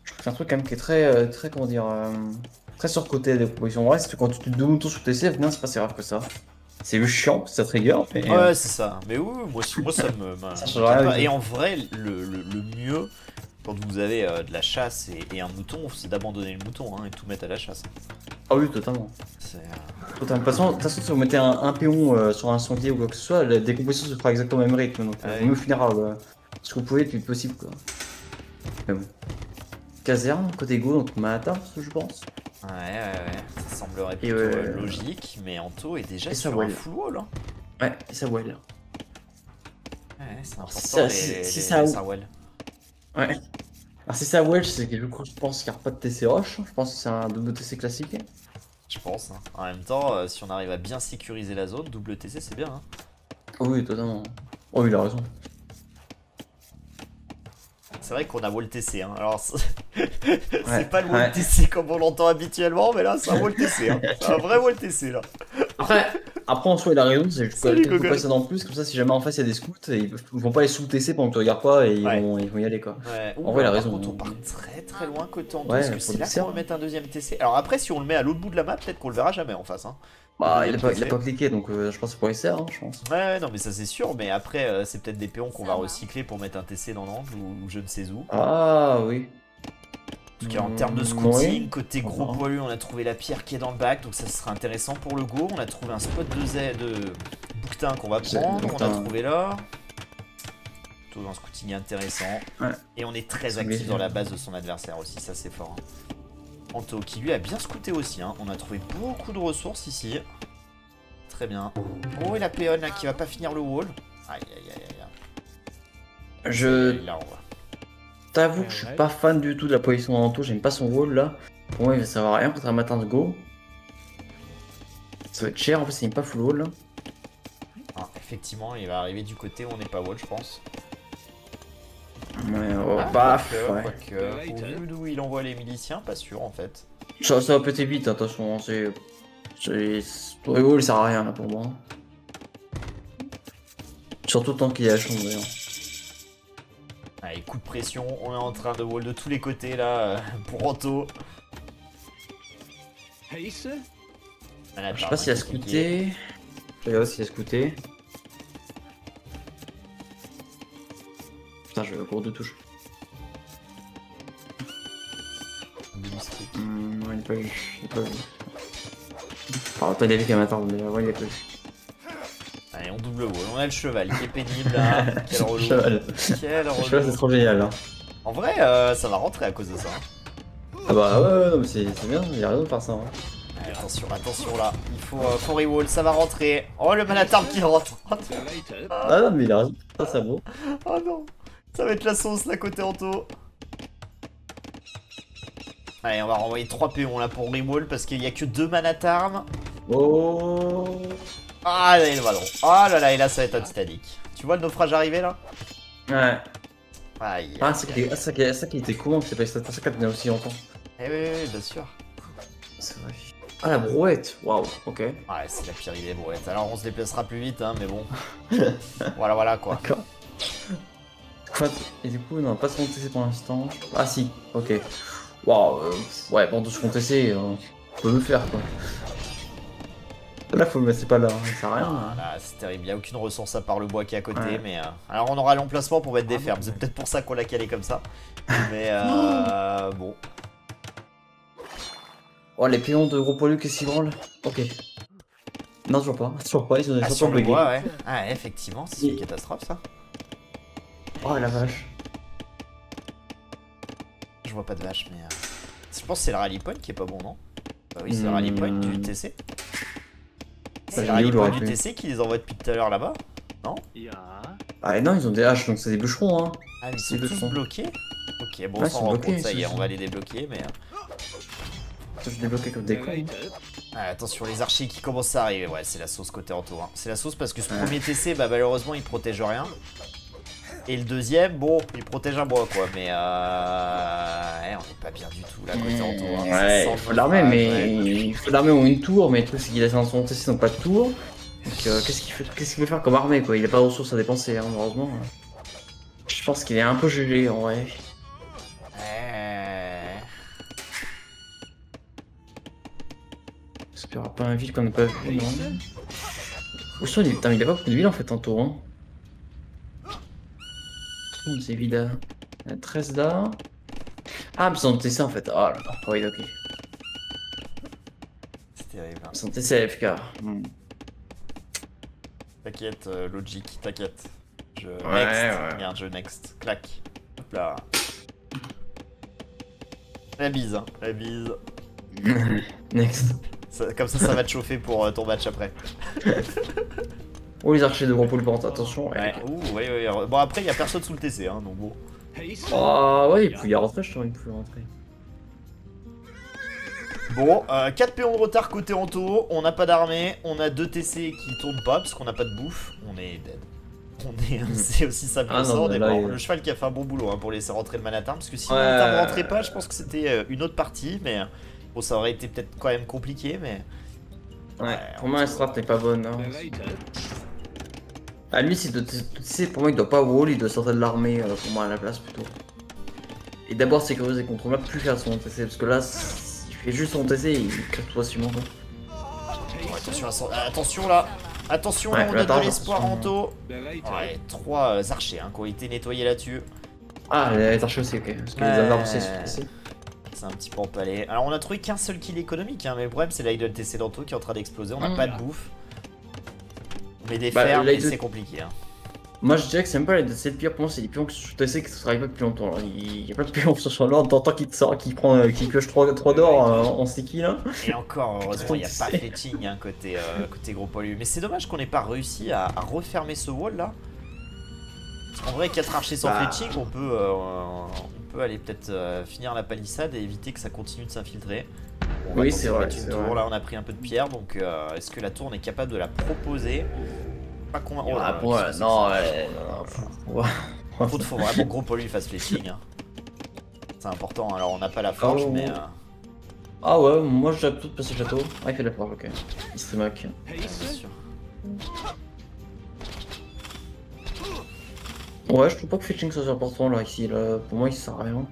Je trouve que c'est un truc quand même qui est très comment dire... très surcoté des compositions. En vrai, quand tu te doubles tout sur TC, finalement, c'est pas si grave que ça. C'est juste chiant, ça trigger. Mais... Ouais, c'est ça. Mais oui, moi ça me... Et en vrai, le mieux, quand vous avez de la chasse et un mouton, c'est d'abandonner le mouton hein, et tout mettre à la chasse. Ah oui, totalement. De toute façon, si vous mettez un péon sur un sanglier ou quoi que ce soit, la décomposition se fera exactement au même rythme. Donc, mieux finir ce que vous pouvez le plus possible. Quoi. Mais bon. Caserne, côté go, donc Mahata, je pense. Ouais, ça semblerait plutôt logique, mais Anto est déjà sur un full wall. Hein. Ouais, et ça well. Ouais, c'est important si ça well. Ouais. Alors si ça well, c'est que je pense qu'il n'y a pas de TC Roche, je pense que c'est un double TC classique. Je pense. Hein. En même temps, si on arrive à bien sécuriser la zone, double TC c'est bien. Hein. Oui, totalement. Oh, il a raison. C'est vrai qu'on a wall TC, hein. Alors c'est pas le wall TC comme on l'entend habituellement, mais là c'est un wall TC, hein. C'est un vrai wall TC là. Après en soi il a raison, c'est juste quelques personnes en plus, comme ça si jamais en face il y a des scouts, ils vont pas les sous TC pendant que tu regardes pas et ils vont y aller quoi. Ouais. En vrai il a raison. On part très loin côté Anto, parce que c'est là qu'on va mettre un deuxième TC. Alors après si on le met à l'autre bout de la map, peut-être qu'on le verra jamais en face. Hein. Bah il a pas cliqué donc je pense que c'est pour essayer hein, je pense. Ouais non mais ça c'est sûr, mais après c'est peut-être des péons qu'on va recycler pour mettre un TC dans l'angle ou je ne sais où. Ah oui. En tout cas en termes de scouting, côté gros poilu on a trouvé la pierre qui est dans le bac, donc ça sera intéressant pour le go. On a trouvé un spot de bouquetin qu'on va prendre, on a trouvé là. Plutôt un scouting intéressant. Ouais. Et on est très actif dans la base de son adversaire aussi, ça c'est fort. Hein. Anto qui lui a bien scouté aussi, hein. On a trouvé beaucoup de ressources ici. Très bien. Oh, et la péonne là qui va pas finir le wall. Aïe aïe aïe aïe. Je Là, on va. t'avoue que je suis pas fan du tout de la position d'Anto, j'aime pas son rôle là. Pour moi il va servir à rien contre un matin de go. Ça va être cher, en plus il n'est pas full wall là. Ah, effectivement, il va arriver du côté où on n'est pas wall, je pense. Ouais, Quoique, au vu d'où il envoie les miliciens, pas sûr en fait. Ça va péter vite, attention, c'est... Le wall il sert à rien là pour moi. Surtout tant qu'il est à champ d'ailleurs. Allez, coup de pression, on est en train de wall de tous les côtés là, pour Anto. Je sais pas s'il a scouté. Je regarde s'il a scouté. Putain, je vais au cours de touche. Non, il est pas vu. Il est pas vu. Enfin, pas David qui m'attend, mais ouais, il est pas vu. Allez, on double wall. On a le cheval qui est pénible là. Quel relou. Cheval. Quel relou. Le cheval, c'est trop génial là. En vrai, ça va rentrer à cause de ça. Ah bah ouais, non, mais c'est bien, il a raison de faire ça. Hein. Allez, attention, attention là. Il faut rewall, ça va rentrer. Oh, le Manatarm qui rentre. Ah non, mais il a raison. Ça, c'est beau. Oh non. Ça va être la sauce là côté Anto. Allez, on va renvoyer 3 péons là pour rewall parce qu'il n'y a que 2 Manatarm. Oh. Ah, là, il est le ballon. Oh là là, et là, ça va être un Titanic. Tu vois le naufrage arriver là? Ouais. Aïe. Ah, ça qui était cool, c'est pas ça qui a tenu aussi longtemps. Eh oui, bien sûr. C'est vrai. Ah, la brouette. Waouh, ok. Ouais, c'est la pire idée, brouette. Alors, on se déplacera plus vite, hein, mais bon. Voilà quoi. D'accord. Et du coup, non, pas son TC pour l'instant. Ah, si, ok. Waouh, ouais, bon, de son TC, on peut le faire quoi. Là, faut le mettre, c'est pas là, ça sert à rien. Ah, là, c'est terrible, il n'y a aucune ressource à part le bois qui est à côté, ouais. Mais... alors, on aura l'emplacement pour mettre des fermes, c'est peut-être pour ça qu'on l'a calé comme ça. Mais bon. Oh, les péons de gros poilus qui s'y branlent. Ok. Non, toujours pas, ils ont des sur le bois, ouais. Ah, effectivement, c'est une catastrophe ça. Oh, la vache. Je vois pas de vache, mais... Je pense que c'est le rally point qui est pas bon, non? Bah oui, c'est le rally point du TC. C'est le rally point du TC qui les envoie depuis tout à l'heure là-bas, non? Ah non, ils ont des haches, donc c'est des bûcherons, hein. Ah, mais ils sont tous bloqués? Ok, bon, ouais, on s'en rend compte, ça y est, on va les débloquer, mais... Je débloqué comme des cons. Ah, attention, les archers qui commencent à arriver, ouais, c'est la sauce côté Anto, hein. C'est la sauce parce que ce premier TC, bah malheureusement, il protège rien. Et le deuxième, bon, il protège un bois quoi, mais on est pas bien du tout là côté Anto. Hein. Ouais, il faut l'armer, mais il faut l'armer en une tour, mais le truc c'est qu'il a son TC donc pas de tour. Donc qu'est-ce qu'il veut faire comme armée quoi? Il a pas de ressources à dépenser, hein, malheureusement. Je pense qu'il est un peu GG en vrai. Parce qu'il y aura pas un ville qu'on n'a pas vu, non? Où sont les... Putain, mais il a pas beaucoup de villes en fait Anto, hein. C'est Vida. 13 là. Ah, mais son TC en fait. Oh là là. Oui, ok. C'est terrible. Hein. Son TC AFK. T'inquiète, logique, t'inquiète. Je next. Ouais. Merde, je next. Clac. Hop là. La bise, hein. La bise. Next. Comme ça va te chauffer pour ton match après. Oh, les archers de gros poulpentes, attention. Ouais, ouais. Bon, après, il y a personne sous le TC, hein, donc bon. Oh, ouais, il pouvait y rentrer, je trouvais qu'il pouvait rentrer. Bon, 4 péons de retard côté Anto, on n'a pas d'armée, on a 2 TC qui tournent pas parce qu'on n'a pas de bouffe, on est dead. C'est aussi simple que ça, on est mort. Le cheval qui a fait un bon boulot hein, pour laisser rentrer le Manatarm, parce que si le Manatarm ne rentrait pas, je pense que c'était une autre partie, mais bon, ça aurait été peut-être quand même compliqué, mais... Ouais, pour moi la strat n'est pas bonne. Hein. Ah, lui, c'est pour moi, il doit pas wall, il doit sortir de l'armée pour moi à la place plutôt. Et d'abord sécuriser contre map, plus faire son TC, parce que là, il fait juste son TC et il crève tout facilement. Attention là, attention là, on a de l'espoir Anto. Ouais, 3 archers hein, qui ont été nettoyés là-dessus. Ah, les archers aussi, ok, parce que les arbres c'est c'est un petit peu empalé. Alors on a trouvé qu'un seul kill économique, hein, mais le problème c'est l'idle TC d'Anto qui est en train d'exploser, on n'a pas de bouffe. Mais des fermes, c'est compliqué. Hein. Moi je dirais que c'est même pas c'est le pire pour moi, c'est les pions que je sais que ça travaille pas depuis longtemps. Là. Il y a pas de pions sur ce là, t'entends qu'il te sort, qu'il prend, qu'il pioche 3 d'or en sticky là. Et encore, heureusement, il n'y a pas fletching hein, côté gros poilu. Mais c'est dommage qu'on n'ait pas réussi à refermer ce wall là. En vrai, 4 archers sans fletching, on peut aller peut-être finir la palissade et éviter que ça continue de s'infiltrer. Oui, c'est vrai. Là, on a pris un peu de pierre, donc est-ce que la tour on est capable de la proposer? Pas convaincu. Non. Faut vraiment gros poilu fasse fletching. Hein. C'est important, alors on n'a pas la forge, mais. Ah ouais, moi j'ai tout passer le château. Ah, il fait de la forge, ok. Il se moque. Bien sûr. Ouais, je trouve pas que fetching soit important là, ici. Là, pour moi, il sert à rien.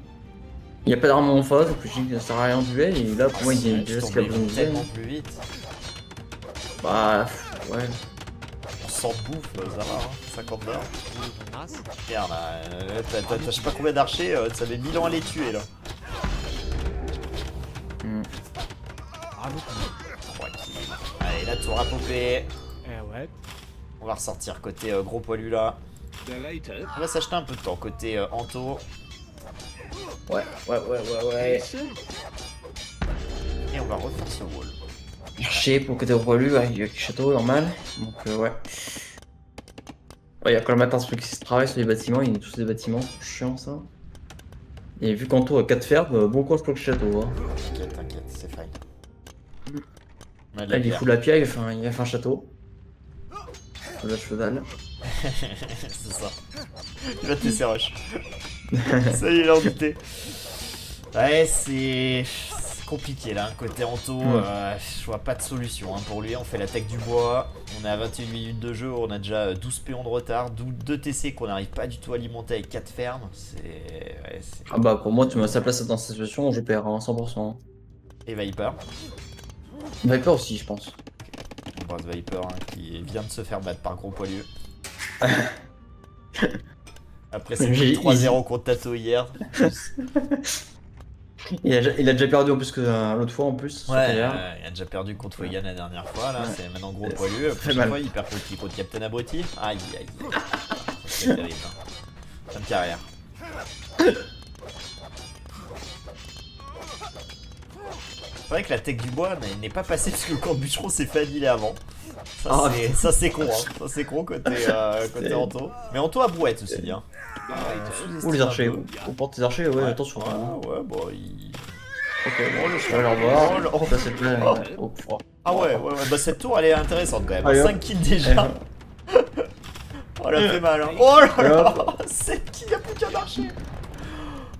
Il n'y a pas d'arme en face, le fetching ne sert à rien en duel, et là, pour moi, il y a déjà ce qu'il a besoin de tellement plus vite. Bah, ouais. On s'en bouffe, ça va, hein. 50 d'or. Merde, t'as je sais pas combien d'archers, ça fait 1000 ans à les tuer là. Allez, la tour à popper. On va ressortir côté gros poilu là. On va s'acheter un peu de temps côté Anto. Ouais. Et on va refaire ce wall. Archer pour côté poilu, avec le château normal. Donc ouais. Ouais, il y a quand le matin ce truc qui se travaille sur les bâtiments, il y a tous des bâtiments, chiant ça. Et vu qu'Anto a 4 fermes, bon courage pour le château. Hein. T'inquiète, c'est fine. Là, il fout la pierre, il a fait un château. Là, cheval. C'est ça. Il va te laisser rush. Ça y est, il a douté. Ouais, c'est compliqué là, côté Anto, je vois pas de solution hein. Pour lui. On fait l'attaque du bois, on est à 21 minutes de jeu, on a déjà 12 péons de retard, 2 TC qu'on n'arrive pas du tout à alimenter avec 4 fermes. Ah bah pour moi tu mets sa place dans cette situation, je perds à 100%. Et Viper. Viper aussi je pense. On brasse Viper hein, qui vient de se faire battre par gros poilu. Après c'est 3-0 contre Tato hier. Il a déjà perdu en plus que l'autre fois en plus. Ouais, il a déjà perdu contre Fogan la dernière fois là, c'est maintenant gros poilu. La prochaine fois il perd contre Captain Abruti. Aïe. C'est terrible. Hein. Fin de carrière. C'est vrai que la tech du bois n'est pas passée parce que le camp de bûcheron s'est fait annihiler avant. Ça c'est con, hein. Ça c'est con côté Anto. Mais Anto a brouette aussi bien. Ou les archers, on porte les archers, ouais, attention. Ouais, bon, il. Ok, bon, je vais leur voir. Ça, c'est plein. Ah ouais, bah cette tour elle est intéressante quand même. 5 kills déjà. Oh, elle a fait mal, hein. Oh là là, 7 kills, y'a plus qu'un archer.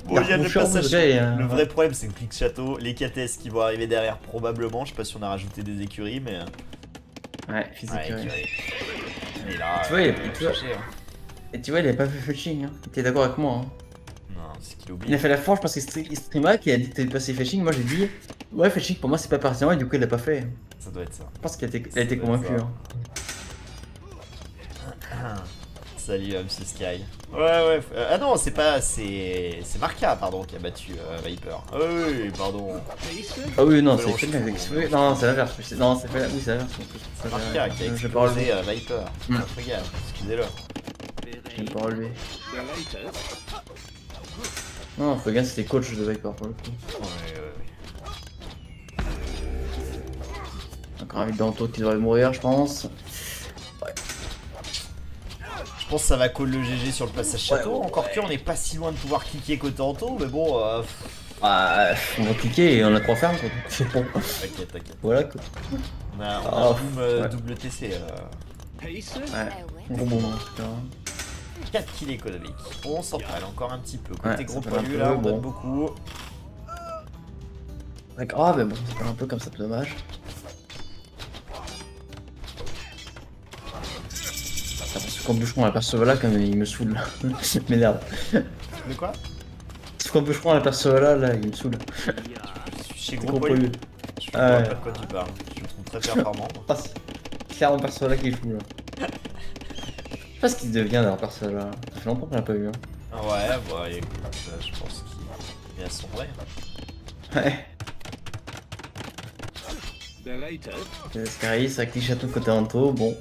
Bon, il y a le passage. Le vrai problème, c'est le clic château, les KTS qui vont arriver derrière, probablement. Je sais pas si on a rajouté des écuries, mais. Ouais, fils d'écurie. Et là, et tu vois, il avait pas fait fetching, hein. T'es d'accord avec moi, hein. Non, c'est qu'il oublie. Il a fait la forge parce qu'il streama, qui a dit que t'avais passé fetching. Moi j'ai dit, ouais, fetching pour moi c'est pas pertinent, et du coup il l'a pas fait. Ça doit être ça. Je pense qu'il a été convaincu. Hein. Salut MC Sky. Ouais. Ah non, c'est pas. C'est Marca, pardon, qui a battu Viper. Ah oui, pardon. Ah oui, non, c'est fait avec. Non, c'est l'inverse. Non, c'est pas. Oui, c'est l'inverse. C'est Marca qui a explosé Viper. Regarde, excusez-le. Je l'ai pas relevé. Non, Fogan c'était coach de Viper pour le coup. Ouais. Encore un vide d'Anto qui devrait mourir, je pense. Je pense que ça va call le GG sur le passage château. Encore que on n'est pas si loin de pouvoir cliquer côté Anto, mais bon. On va cliquer et on a 3 fermes quoi. C'est bon. T'inquiète. Voilà quoi. On a double TC. Ouais. Bon moment en tout cas. 4 kills économiques. On s'en parle encore un petit peu. Côté gros poilu là, on donne beaucoup. D'accord, mais bon, c'est pas un peu comme ça, c'est dommage. Quand bûcheron à la percevoir là, comme il me saoule là. M'énerve. De quoi? Quand bûcheron à la percevoir là, il me saoule. Chez gros poilu. Je sais pas de quoi tu parles. Je me trouve très performant. Clairement percevoir là qui joue là. Je sais pas ce qu'il devient d'avoir percevoir là. Ça fait longtemps qu'on l'a pas vu. Hein. Ouais, bah écoute, je pense qu'il est à son vrai. Ouais. Scaris avec les châteaux côté Anto, bon.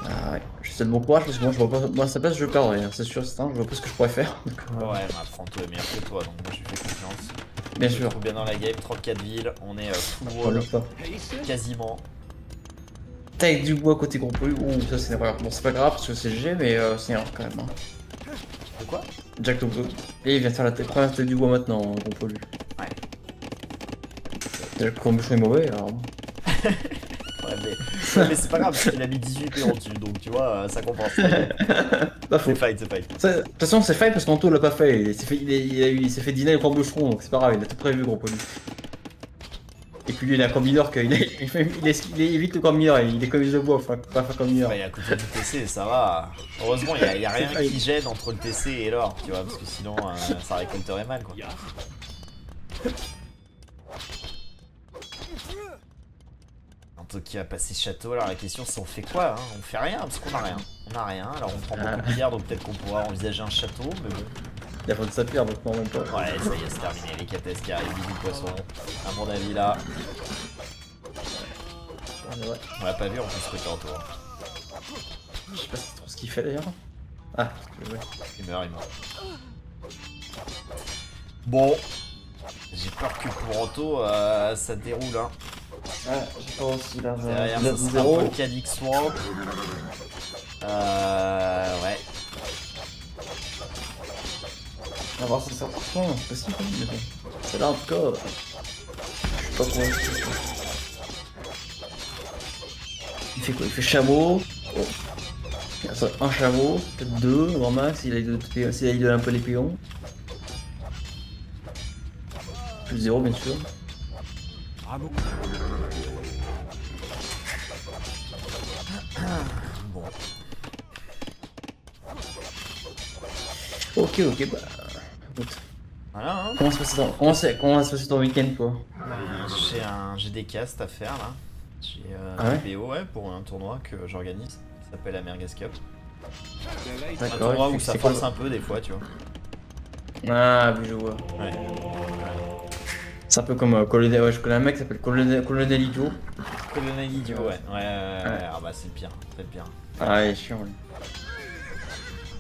Ah ouais, je peut-être bon courage parce que moi je vois pas. Moi à sa place je perdrais, c'est sûr, c'est je vois pas ce que je pourrais faire. Donc, Ouais, bah Franto est meilleur que toi, donc moi je lui fais confiance. Bien sûr. Trop bien dans la game, 34 villes, on est full wall, quasiment. Avec du bois côté gros pollu, ouh ça c'est une erreur. Bon c'est pas grave parce que c'est G mais c'est une erreur quand même. Hein. De quoi? Jack Topo. Et il vient de faire la première tête du bois maintenant, gros pollu. Ouais. Le courbuchon est mauvais alors. Ouais, mais c'est pas grave parce qu'il a mis 18 péons dessus, donc tu vois, ça compense. C'est fight, c'est fight. De toute façon c'est fight parce qu'Anto l'a pas fait, il s'est fait dîner le courbuchon donc c'est pas grave, il a tout prévu gros pollu. Et puis lui il a un corps mineur qu'il il évite le corps mineur, il est comme le bois, enfin pas comme mineur. Ouais, à côté du TC ça va. Heureusement il y a rien qui gêne entre le TC et l'or, tu vois, parce que sinon ça récolterait mal quoi. Qui a passé ce château, alors la question c'est on fait quoi hein? On fait rien parce qu'on a rien. On a rien, alors on prend beaucoup de pierres donc peut-être qu'on pourra envisager un château, mais bon. Il y a pas de sa pierre donc non même pas. Ouais ça y est c'est terminé, les cathèses qui arrivent, bisous poisson. À mon avis là. On l'a pas vu en plus côté en tour. Je sais pas si c'est trop ce qu'il fait d'ailleurs. Ah, ouais. Il meurt. Bon. J'ai peur que pour Anto ça déroule hein. Ouais, j'ai pas aussi là. Derrière, ça sera un Volcanic Swamp. Ouais. On va voir si ça reprend, c'est possible. C'est là en tout cas. Je suis pas convaincu. Il fait quoi? Il fait chameau. Oh. Il y a un chameau, peut-être deux, grand max, il a un peu les péons. Plus 0 bien sûr. Bon. Ok, bah. Écoute. Voilà hein. Comment va se passer ton week-end toi? J'ai des castes à faire là. J'ai des PO ouais, pour un tournoi que j'organise. Ça s'appelle la Merguez Cup. Un tournoi où ça force un peu des fois tu vois. Ah oui je vois. Ouais. C'est un peu comme Colonel, ouais, je connais un mec qui s'appelle Colonel Idiot. Colonel Idiot, ouais. Ah bah c'est le pire, très pire. Ah, il est chiant, lui.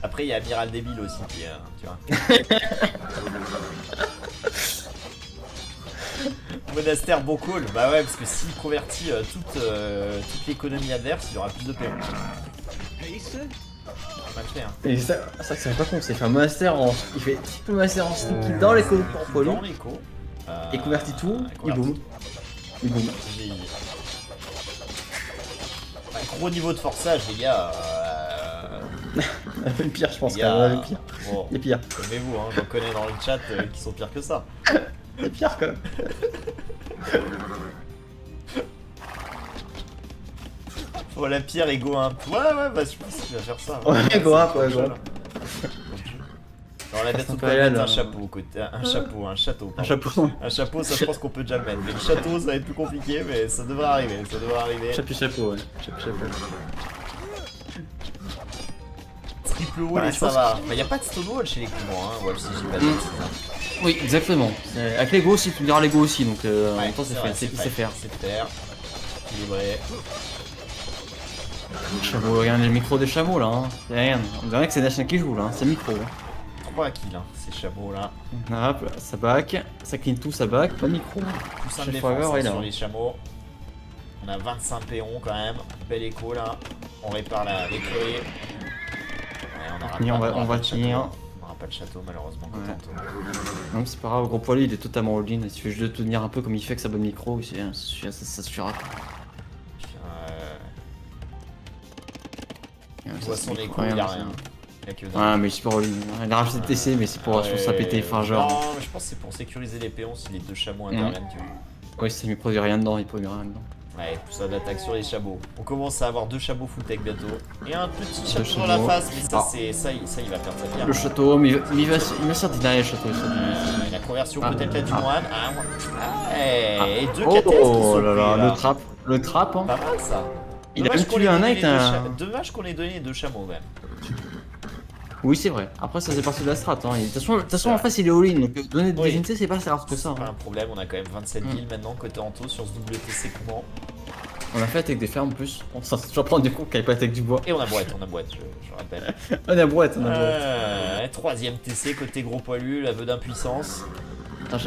Après, il y a Amiral Débile aussi qui est, tu vois. Monastère bon call, bah ouais, parce que s'il convertit toute l'économie adverse, il y aura plus de péons. Mal fait, hein. Et ça c'est pas con, c'est fait un monastère il fait tout le monastère en sneaky dans l'éco pour Polo. Dans l'éco. Il convertit tout, il boum. Il boum. Gros niveau de forçage, les gars. Le pire, je pense, quand même. Le pire. Bon, les pires. Calmez-vous, hein, j'en connais dans le chat qui sont pires que ça. Les pires, quand même. Oh, la pire, Ego 1. Ouais, bah je pense qu'il va faire ça. Ouais, Ego 1, ouais, Ego 1. On la mettre mettre un chapeau côté. Un château. Un chapeau. Un chapeau, ça je pense qu'on peut déjà le mettre. Mais le château, ça va être plus compliqué, mais ça devrait arriver. Chapeau, ouais. Chapeau. Triple wall et ça va. Bah, y a pas de stone wall chez les courants, hein. Ouais, si j'ai pas de bêtises. Oui, exactement. Avec Lego aussi, tu diras Lego aussi, donc en même temps c'est fait. C'est faire. Équilibré. Chameau, regardez le micro des chameaux là, hein. C'est rien. On dirait que c'est Nation qui joue là, hein. C'est le micro. 3 kills, hein, ces chameaux là. Hop, ça back, ça clean tout, ça back, pas de micro. Plus un de défense sur les chameaux. On a 25 péons quand même, bel écho là. On répare l'écurie. Ouais, on va tenir. On n'aura pas le château malheureusement. Ouais. Non, c'est pas grave, gros poilu il est totalement all-in. Il suffit juste de tenir un peu comme il fait avec sa bonne micro, ça suffira. Tu vois son écho, il a rien. Ouais, mais c'est pas all-in. Il a rajouté TC, mais c'est pour ça péter. Enfin, genre. Non, mais je pense que c'est pour sécuriser les péons si les deux chameaux interviennent, tu vois. Oui, ça lui produit rien dedans, il produit rien dedans. Ouais, plus ça d'attaque sur les chameaux. On commence à avoir 2 chameaux full tech bientôt. Et un petit château dans la face, mais ça, il va perdre sa pierre. Le château, mais il va sortir derrière le château. La conversion peut-être là du moine. Et 2 cathèses qui sont oh là là, le trap, hein. Pas mal ça. Il a même tué un knight. Dommage qu'on ait donné les 2 chameaux même. Oui, c'est vrai. Après, ça c'est parti de la strat. Hein. De toute façon, en face, il est all-in. Donc, donner des unités, c'est pas si grave que ça. C'est pas un problème. On a quand même 27 kills maintenant côté Anto sur ce double TC courant. On a fait avec des fermes en plus. On s'en toujours prendre du coup qu'il n'y avait pas avec du bois. Et on a boîte, je rappelle. On a boîte, on a boîte. Troisième TC côté gros poilu, l'aveu d'impuissance.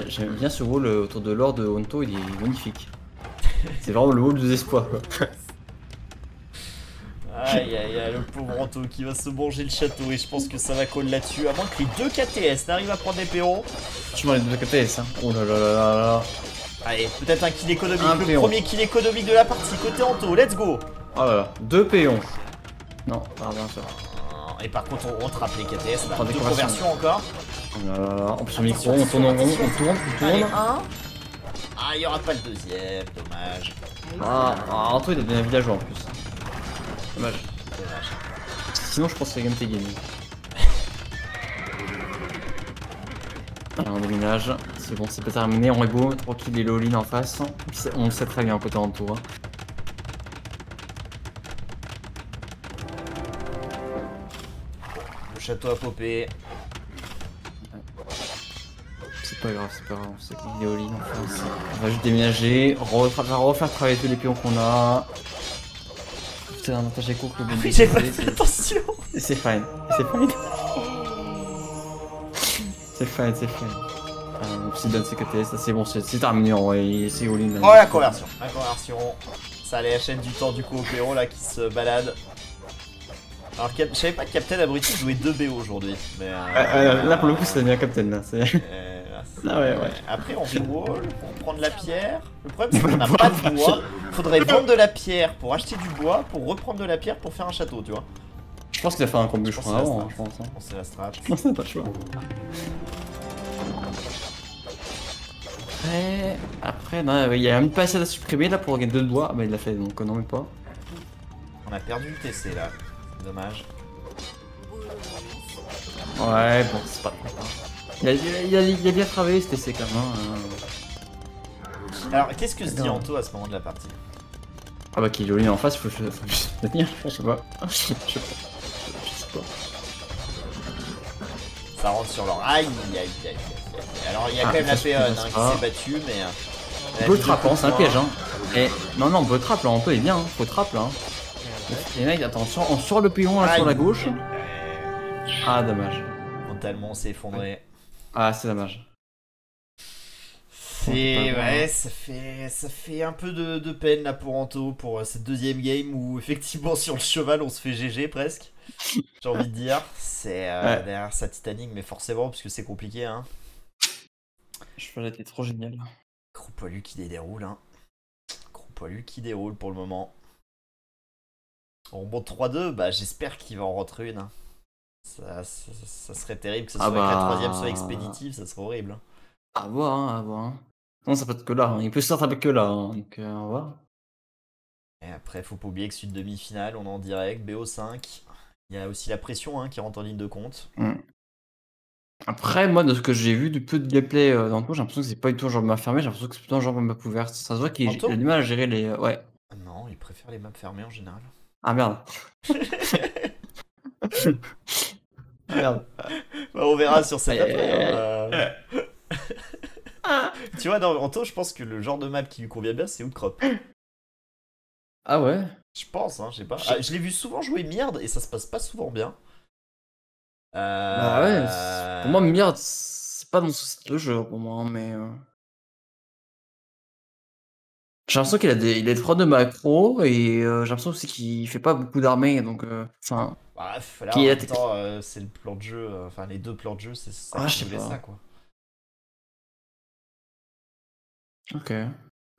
J'aime bien ce wall autour de l'or de Honto, il est magnifique. C'est vraiment le wall des espoirs quoi. Aïe aïe aïe, le pauvre Anto qui va se manger le château et je pense que ça va coller là-dessus. À moins que les deux KTS n'arrivent à prendre des PO. Je m'en ai deux KTS hein. Oh là là là là là. Allez, peut-être un kill économique, Un le péon. premier kill économique de la partie côté Anto, let's go. Oh là là, 2 péons. Non, pardon ça. Et par contre on rattrape les KTS, là, Prends des deux conversions. conversions encore. Oh là là là. En plus, le micro, on tourne en rond, on tourne. Allez, un. Ah, il n'y aura pas le deuxième, dommage. Anto il est bien villageois en plus. Dommage. Dommage. Sinon, je pense que c'est game gaming. Allez, on déménage. C'est bon, c'est pas terminé. On est beau. Tranquille, les Lolin en face. On le sait très bien côté Anto. Hein. Le château a popé. C'est pas grave, c'est pas grave. C'est qu'il y a Lolin en face. On va juste déménager. Refaire travailler tous les pions qu'on a. C'est un attache écho que le J'ai pas fait attention. C'est fine. C'est fine. C'est fine, c'est fine. S'il donne ses KTS, ça c'est bon, c'est terminé en vrai, c'est all-in. Oh la conversion, ça allait chaîne du temps du coup au PO là qui se balade. Alors je savais pas que Captain Abruti jouait 2 BO aujourd'hui, mais là pour le coup c'est bien Captain là. Ah ouais. Après on wall, on prend de la pierre. Le problème c'est qu'on n'a pas de bois. Faudrait vendre de la pierre pour acheter du bois, pour reprendre de la pierre pour faire un château, tu vois. Je pense qu'il a fait un combo avant, je pense. C'est la strat. Je pense que c'est pas le choix. Après, il y a un passage à supprimer là pour gagner 2 doigts. Ah bah il l'a fait donc non mais pas. On a perdu le TC là, c'est dommage. Ouais bon c'est pas grave. Il a bien travaillé ce TC quand même. Alors qu'est-ce que se dit Anto à ce moment de la partie? Ah bah qu'il est joli en face, faut juste tenir, je sais pas. Je sais pas. Ça rentre sur l'or. Aïe aïe aïe aïe. Alors il y a quand même la Péon qui s'est battue mais... Beau trap hein, c'est un piège hein. Et non beau trap là, Anto est bien, hein. Faut trap là. Hein. Les mecs attention, sur le pion là sur la gauche. Ah dommage. Mentalement on s'est effondré. Ah c'est dommage. C'est... Ouais, ça fait un peu de peine là pour Anto, pour cette deuxième game où effectivement sur le cheval on se fait GG presque. J'ai envie de dire. C'est derrière sa Titanic mais forcément parce que c'est compliqué hein. Le cheval était trop génial. Gros poilu qui déroule hein. Gros poilu qui déroule pour le moment. On remonte 3-2, bah j'espère qu'il va en rentrer une. Hein. Ça serait terrible que ce soit avec la troisième soit expéditive, ça serait horrible. Hein. À voir, hein, à voir. Hein. Non, ça peut être que là. Hein. Il peut sortir avec que là. Hein. Donc, on va voir. Et après, faut pas oublier que c'est une demi-finale, on est en direct, BO5. Il y a aussi la pression hein, qui rentre en ligne de compte. Après, moi, de ce que j'ai vu, du peu de gameplay dans le tour, j'ai l'impression que c'est pas du tout un genre map fermé, j'ai l'impression que c'est plutôt un genre map ouverte. Ça se voit qu'il a du mal à gérer les. Ouais. Non, il préfère les maps fermées en général. Ah merde. Merde. Bah, on verra sur cette Tu vois, dans Anto, je pense que le genre de map qui lui convient bien, c'est Outcrop. Ah ouais. Je pense, hein, je sais pas. Ah, je l'ai vu souvent jouer Myrd et ça se passe pas souvent bien. Bah ouais, pour moi, Myrd, c'est pas dans ce style de jeu pour moi, mais. J'ai l'impression qu'il a des fraud de macro et j'ai l'impression aussi qu'il fait pas beaucoup d'armées, donc. Enfin. Bref, là en même temps, c'est le plan de jeu, enfin les deux plans de jeu, c'est ça qui voulait ça quoi. Ok.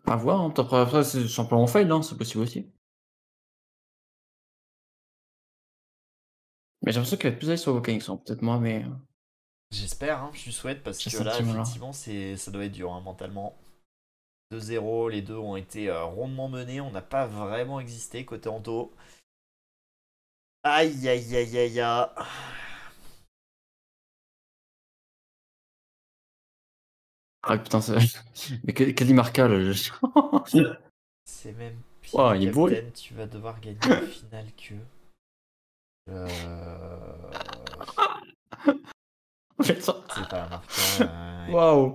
À voir, hein. Après c'est simplement fail, hein. C'est possible aussi. Mais j'ai l'impression qu'il va plus aller sur Volcanic, peut-être moi, mais. J'espère, hein, je lui souhaite parce que là, effectivement, ça doit être dur hein, mentalement. 2-0, les deux ont été rondement menés, on n'a pas vraiment existé côté Anto. Aïe aïe aïe aïe aïe. Ah putain, c'est. Mais quel marquage là. C'est même pire. Oh, il est bourré. Tu vas devoir gagner au final que. C'est pas un Marca. Waouh.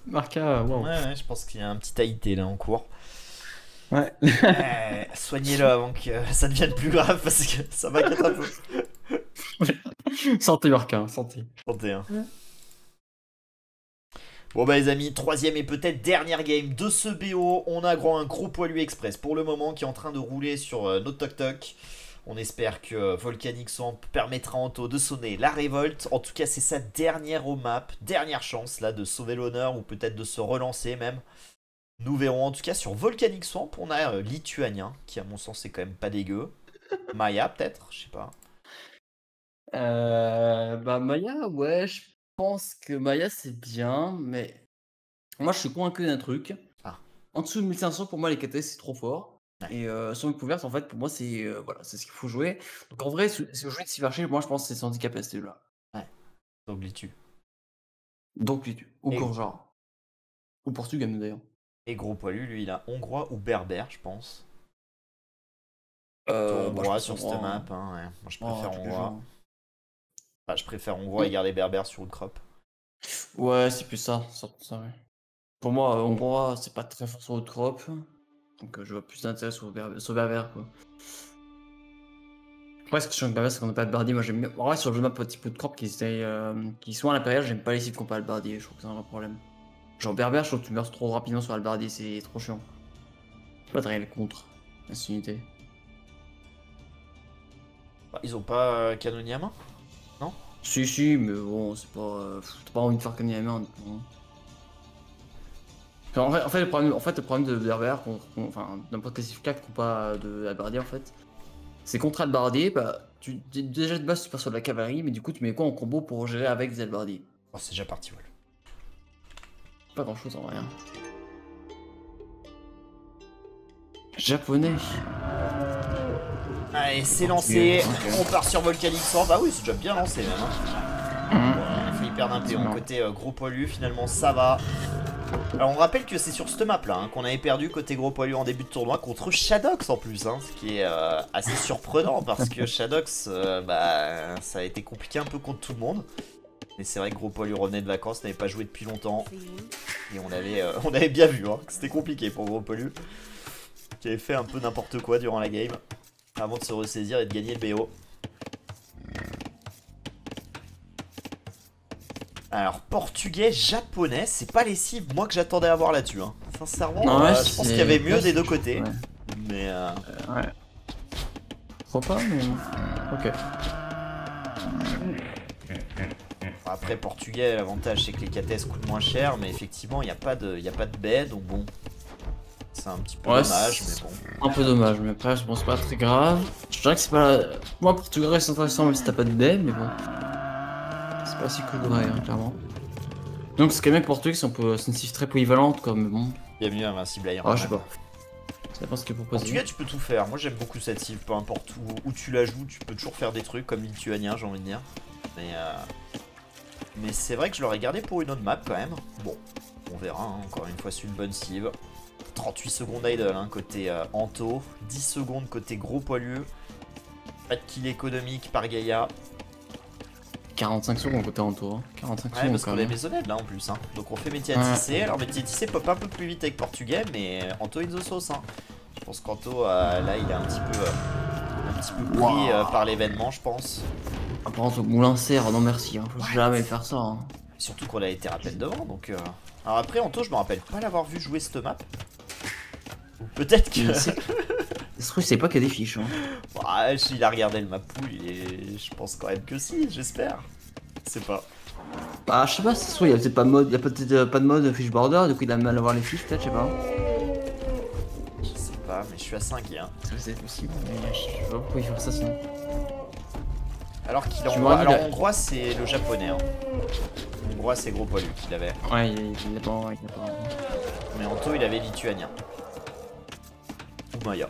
Marca, waouh. Ouais, je pense qu'il y a un petit AIT là en cours. Ouais. Soignez-le avant que ça devienne plus grave parce que ça m'inquiète un peu. Santé Marquin, santé. Santé, hein. Bon bah les amis, troisième et peut-être dernière game de ce BO. On a un gros poilu express pour le moment qui est en train de rouler sur notre toc-toc. On espère que Volcanic Swamp permettra à Anto de sonner la révolte. En tout cas, c'est sa dernière au map, dernière chance là de sauver l'honneur ou peut-être de se relancer même. Nous verrons. En tout cas, sur Volcanic Swamp, on a Lituanien qui, à mon sens, est quand même pas dégueu. Maya, peut-être, je sais pas. Bah Maya, ouais, je pense que Maya c'est bien, mais moi je suis convaincu d'un truc. Ah. En dessous de 1500, pour moi les KTS c'est trop fort. Ouais. Et sur une couverte, en fait, pour moi c'est voilà, c'est ce qu'il faut jouer. Donc en vrai, si vous jouez de Silverchain, moi je pense que c'est son handicap à ce là. Ouais. Donc Litu. Donc Litu. Ou Et- Gorjar. Ou Portugal d'ailleurs. Et gros poilu, lui, il a hongrois ou berbère, je pense. Bah, Hongrois je sur pense cette hongrois, map, hein. hein, ouais. Moi, je Oh, préfère tous les hongrois. jours. Enfin, je préfère hongrois et garder berbère sur Outcrop. Ouais, c'est plus ça, surtout ça, ouais. Pour moi, hongrois, c'est pas très fort sur Outcrop. Donc je vois plus d'intérêt sur Berbère, quoi. Après, ce que je suis Berbère, c'est qu'on n'a pas de bardier. Moi, j'aime bien. En vrai, sur le jeu de map type Outcrop qui sont à l'impérial, j'aime pas les cibles qui ont pas le bardier. Je trouve que c'est un vrai problème. Genre Berbère, je trouve que tu meurs trop rapidement sur le bardier, c'est trop chiant. Pas de réel contre la unité. Bah, ils ont pas canonnier à main? Si, mais bon, c'est pas. T'as pas envie de faire comme Yama, honnêtement. En fait, le problème de Berbère, enfin, n'importe quel cible 4 qui n'ont pas de Albardier, en fait, c'est contre Albardier, bah, déjà de base, tu pars sur de la cavalerie, mais du coup, tu mets quoi en combo pour gérer avec des Albardiers? Oh, c'est déjà parti, ouais. Pas grand chose en vrai. Hein. Japonais. Allez, c'est lancé. Okay. On part sur Volcanic Swamp. Bah oui, c'est déjà bien lancé même. Hein. On a failli perdre un péon côté gros poilu. Finalement, ça va. Alors, on rappelle que c'est sur cette map là qu'on avait perdu côté gros poilu en début de tournoi contre Shadox en plus. Hein, ce qui est assez surprenant parce que Shadox, bah, ça a été compliqué un peu contre tout le monde. Mais c'est vrai que gros poilu revenait de vacances, n'avait pas joué depuis longtemps. Et on avait bien vu hein, que c'était compliqué pour gros poilu. Qui avait fait un peu n'importe quoi durant la game. Avant de se ressaisir et de gagner le BO. Alors, portugais, japonais, c'est pas les cibles moi que j'attendais à voir là-dessus. Hein. Sincèrement, je pense qu'il y avait mieux des deux côtés. Ouais. Mais ouais. Je crois pas, mais. Ok. Après, portugais, l'avantage c'est que les KTS coûtent moins cher, mais effectivement, il n'y a pas de baie, donc bon. C'est un petit peu dommage, mais bon. Un peu dommage, mais après, je pense pas très grave. Je dirais que c'est pas. Moi, Portugal, c'est intéressant, même si t'as pas de baie, mais bon. C'est pas si cool de vrai, hein, clairement. Donc, c'est quand même Portugais, c'est une cible très polyvalente, quoi, mais bon. Bienvenue à Invincible Air. Ah, je sais pas. Ça dépend ce qu'il est proposé. Portugais, tu peux tout faire. Moi, j'aime beaucoup cette cible, peu importe où tu la joues, tu peux toujours faire des trucs comme lituanien, j'ai envie de dire. Mais c'est vrai que je l'aurais gardé pour une autre map quand même. Bon, on verra, hein. Encore une fois, c'est une bonne cible. 38 secondes idle hein, côté Anto, 10 secondes côté gros poilu. Pas de kill économique par Gaïa. 45 secondes côté Anto, hein. 45 ouais, secondes. parce qu'on est maisonnette là en plus. Hein. Donc on fait métier à tisser. Alors métier à tisser pop un peu plus vite avec portugais, mais Anto in the sauce. Hein. Je pense qu'Anto là il est un petit peu pris par l'événement, je pense. Par contre, au moulin serre, non merci, hein. Faut jamais faire ça. Hein. Surtout qu'on a été à peine devant, donc. Alors après Anto, je me rappelle pas l'avoir vu jouer cette map. Ou peut-être que. Ce truc, c'est pas qu'il y a des fiches. Hein. Bah, il a regardé le map pool, je pense quand même que si, j'espère. Je sais pas. Bah, je sais pas, il y a peut-être pas de mode, pas de mode fiche border, du coup il a mal à voir les fiches, peut-être, je sais pas. Je sais pas, mais je suis à 5 hein. C'est possible, mais je sais pas pourquoi il fait ça sinon. Alors qu'il envoie. Alors hongrois, c'est le japonais. Hein. Hongrois, c'est gros poilu qu'il avait. Ouais, il a pas. Mais Anto, il avait lituanien. Ou Maya.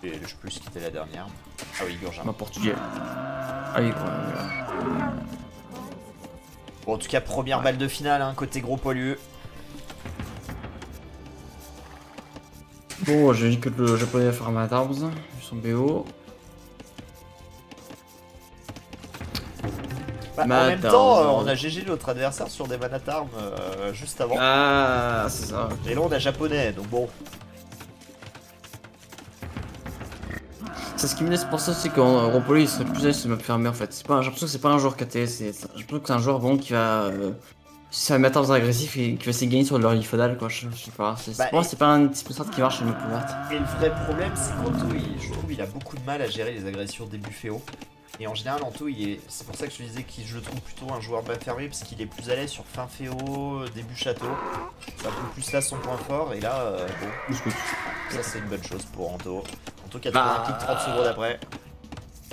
Et je sais plus qui était la dernière. Ah oui, Gurja. Bah, portugais. Ah oui, quoi. Bon, en tout cas, première balle de finale, hein, côté gros poilu. Bon, j'ai dit que le japonais va faire Manatarbs, vu son BO. Bah, en même temps, on a GG notre adversaire sur des Manatarms juste avant. Ah, c'est ça. Et là, on a japonais, donc bon. C'est ce qui me laisse penser aussi qu'en Rompoli il serait plus à l'aise de map fermée en fait. J'ai l'impression que c'est pas un joueur KT, j'ai l'impression que c'est un joueur bon qui va. Si ça va mettre en agressif et qui va essayer de gagner sur leur fodal quoi, je sais pas. Pour moi c'est pas un type de strat qui marche chez nos couvertes. Et le vrai problème c'est qu'Anto, je trouve il a beaucoup de mal à gérer les agressions début féo. Et en général Anto c'est pour ça que je te disais que je le trouve plutôt un joueur map fermé parce qu'il est plus à l'aise sur fin féo, début château. C'est un peu plus là son point fort et là bon. Ça c'est une bonne chose pour Anto. Anto qui a trouvé un kick 30 secondes après.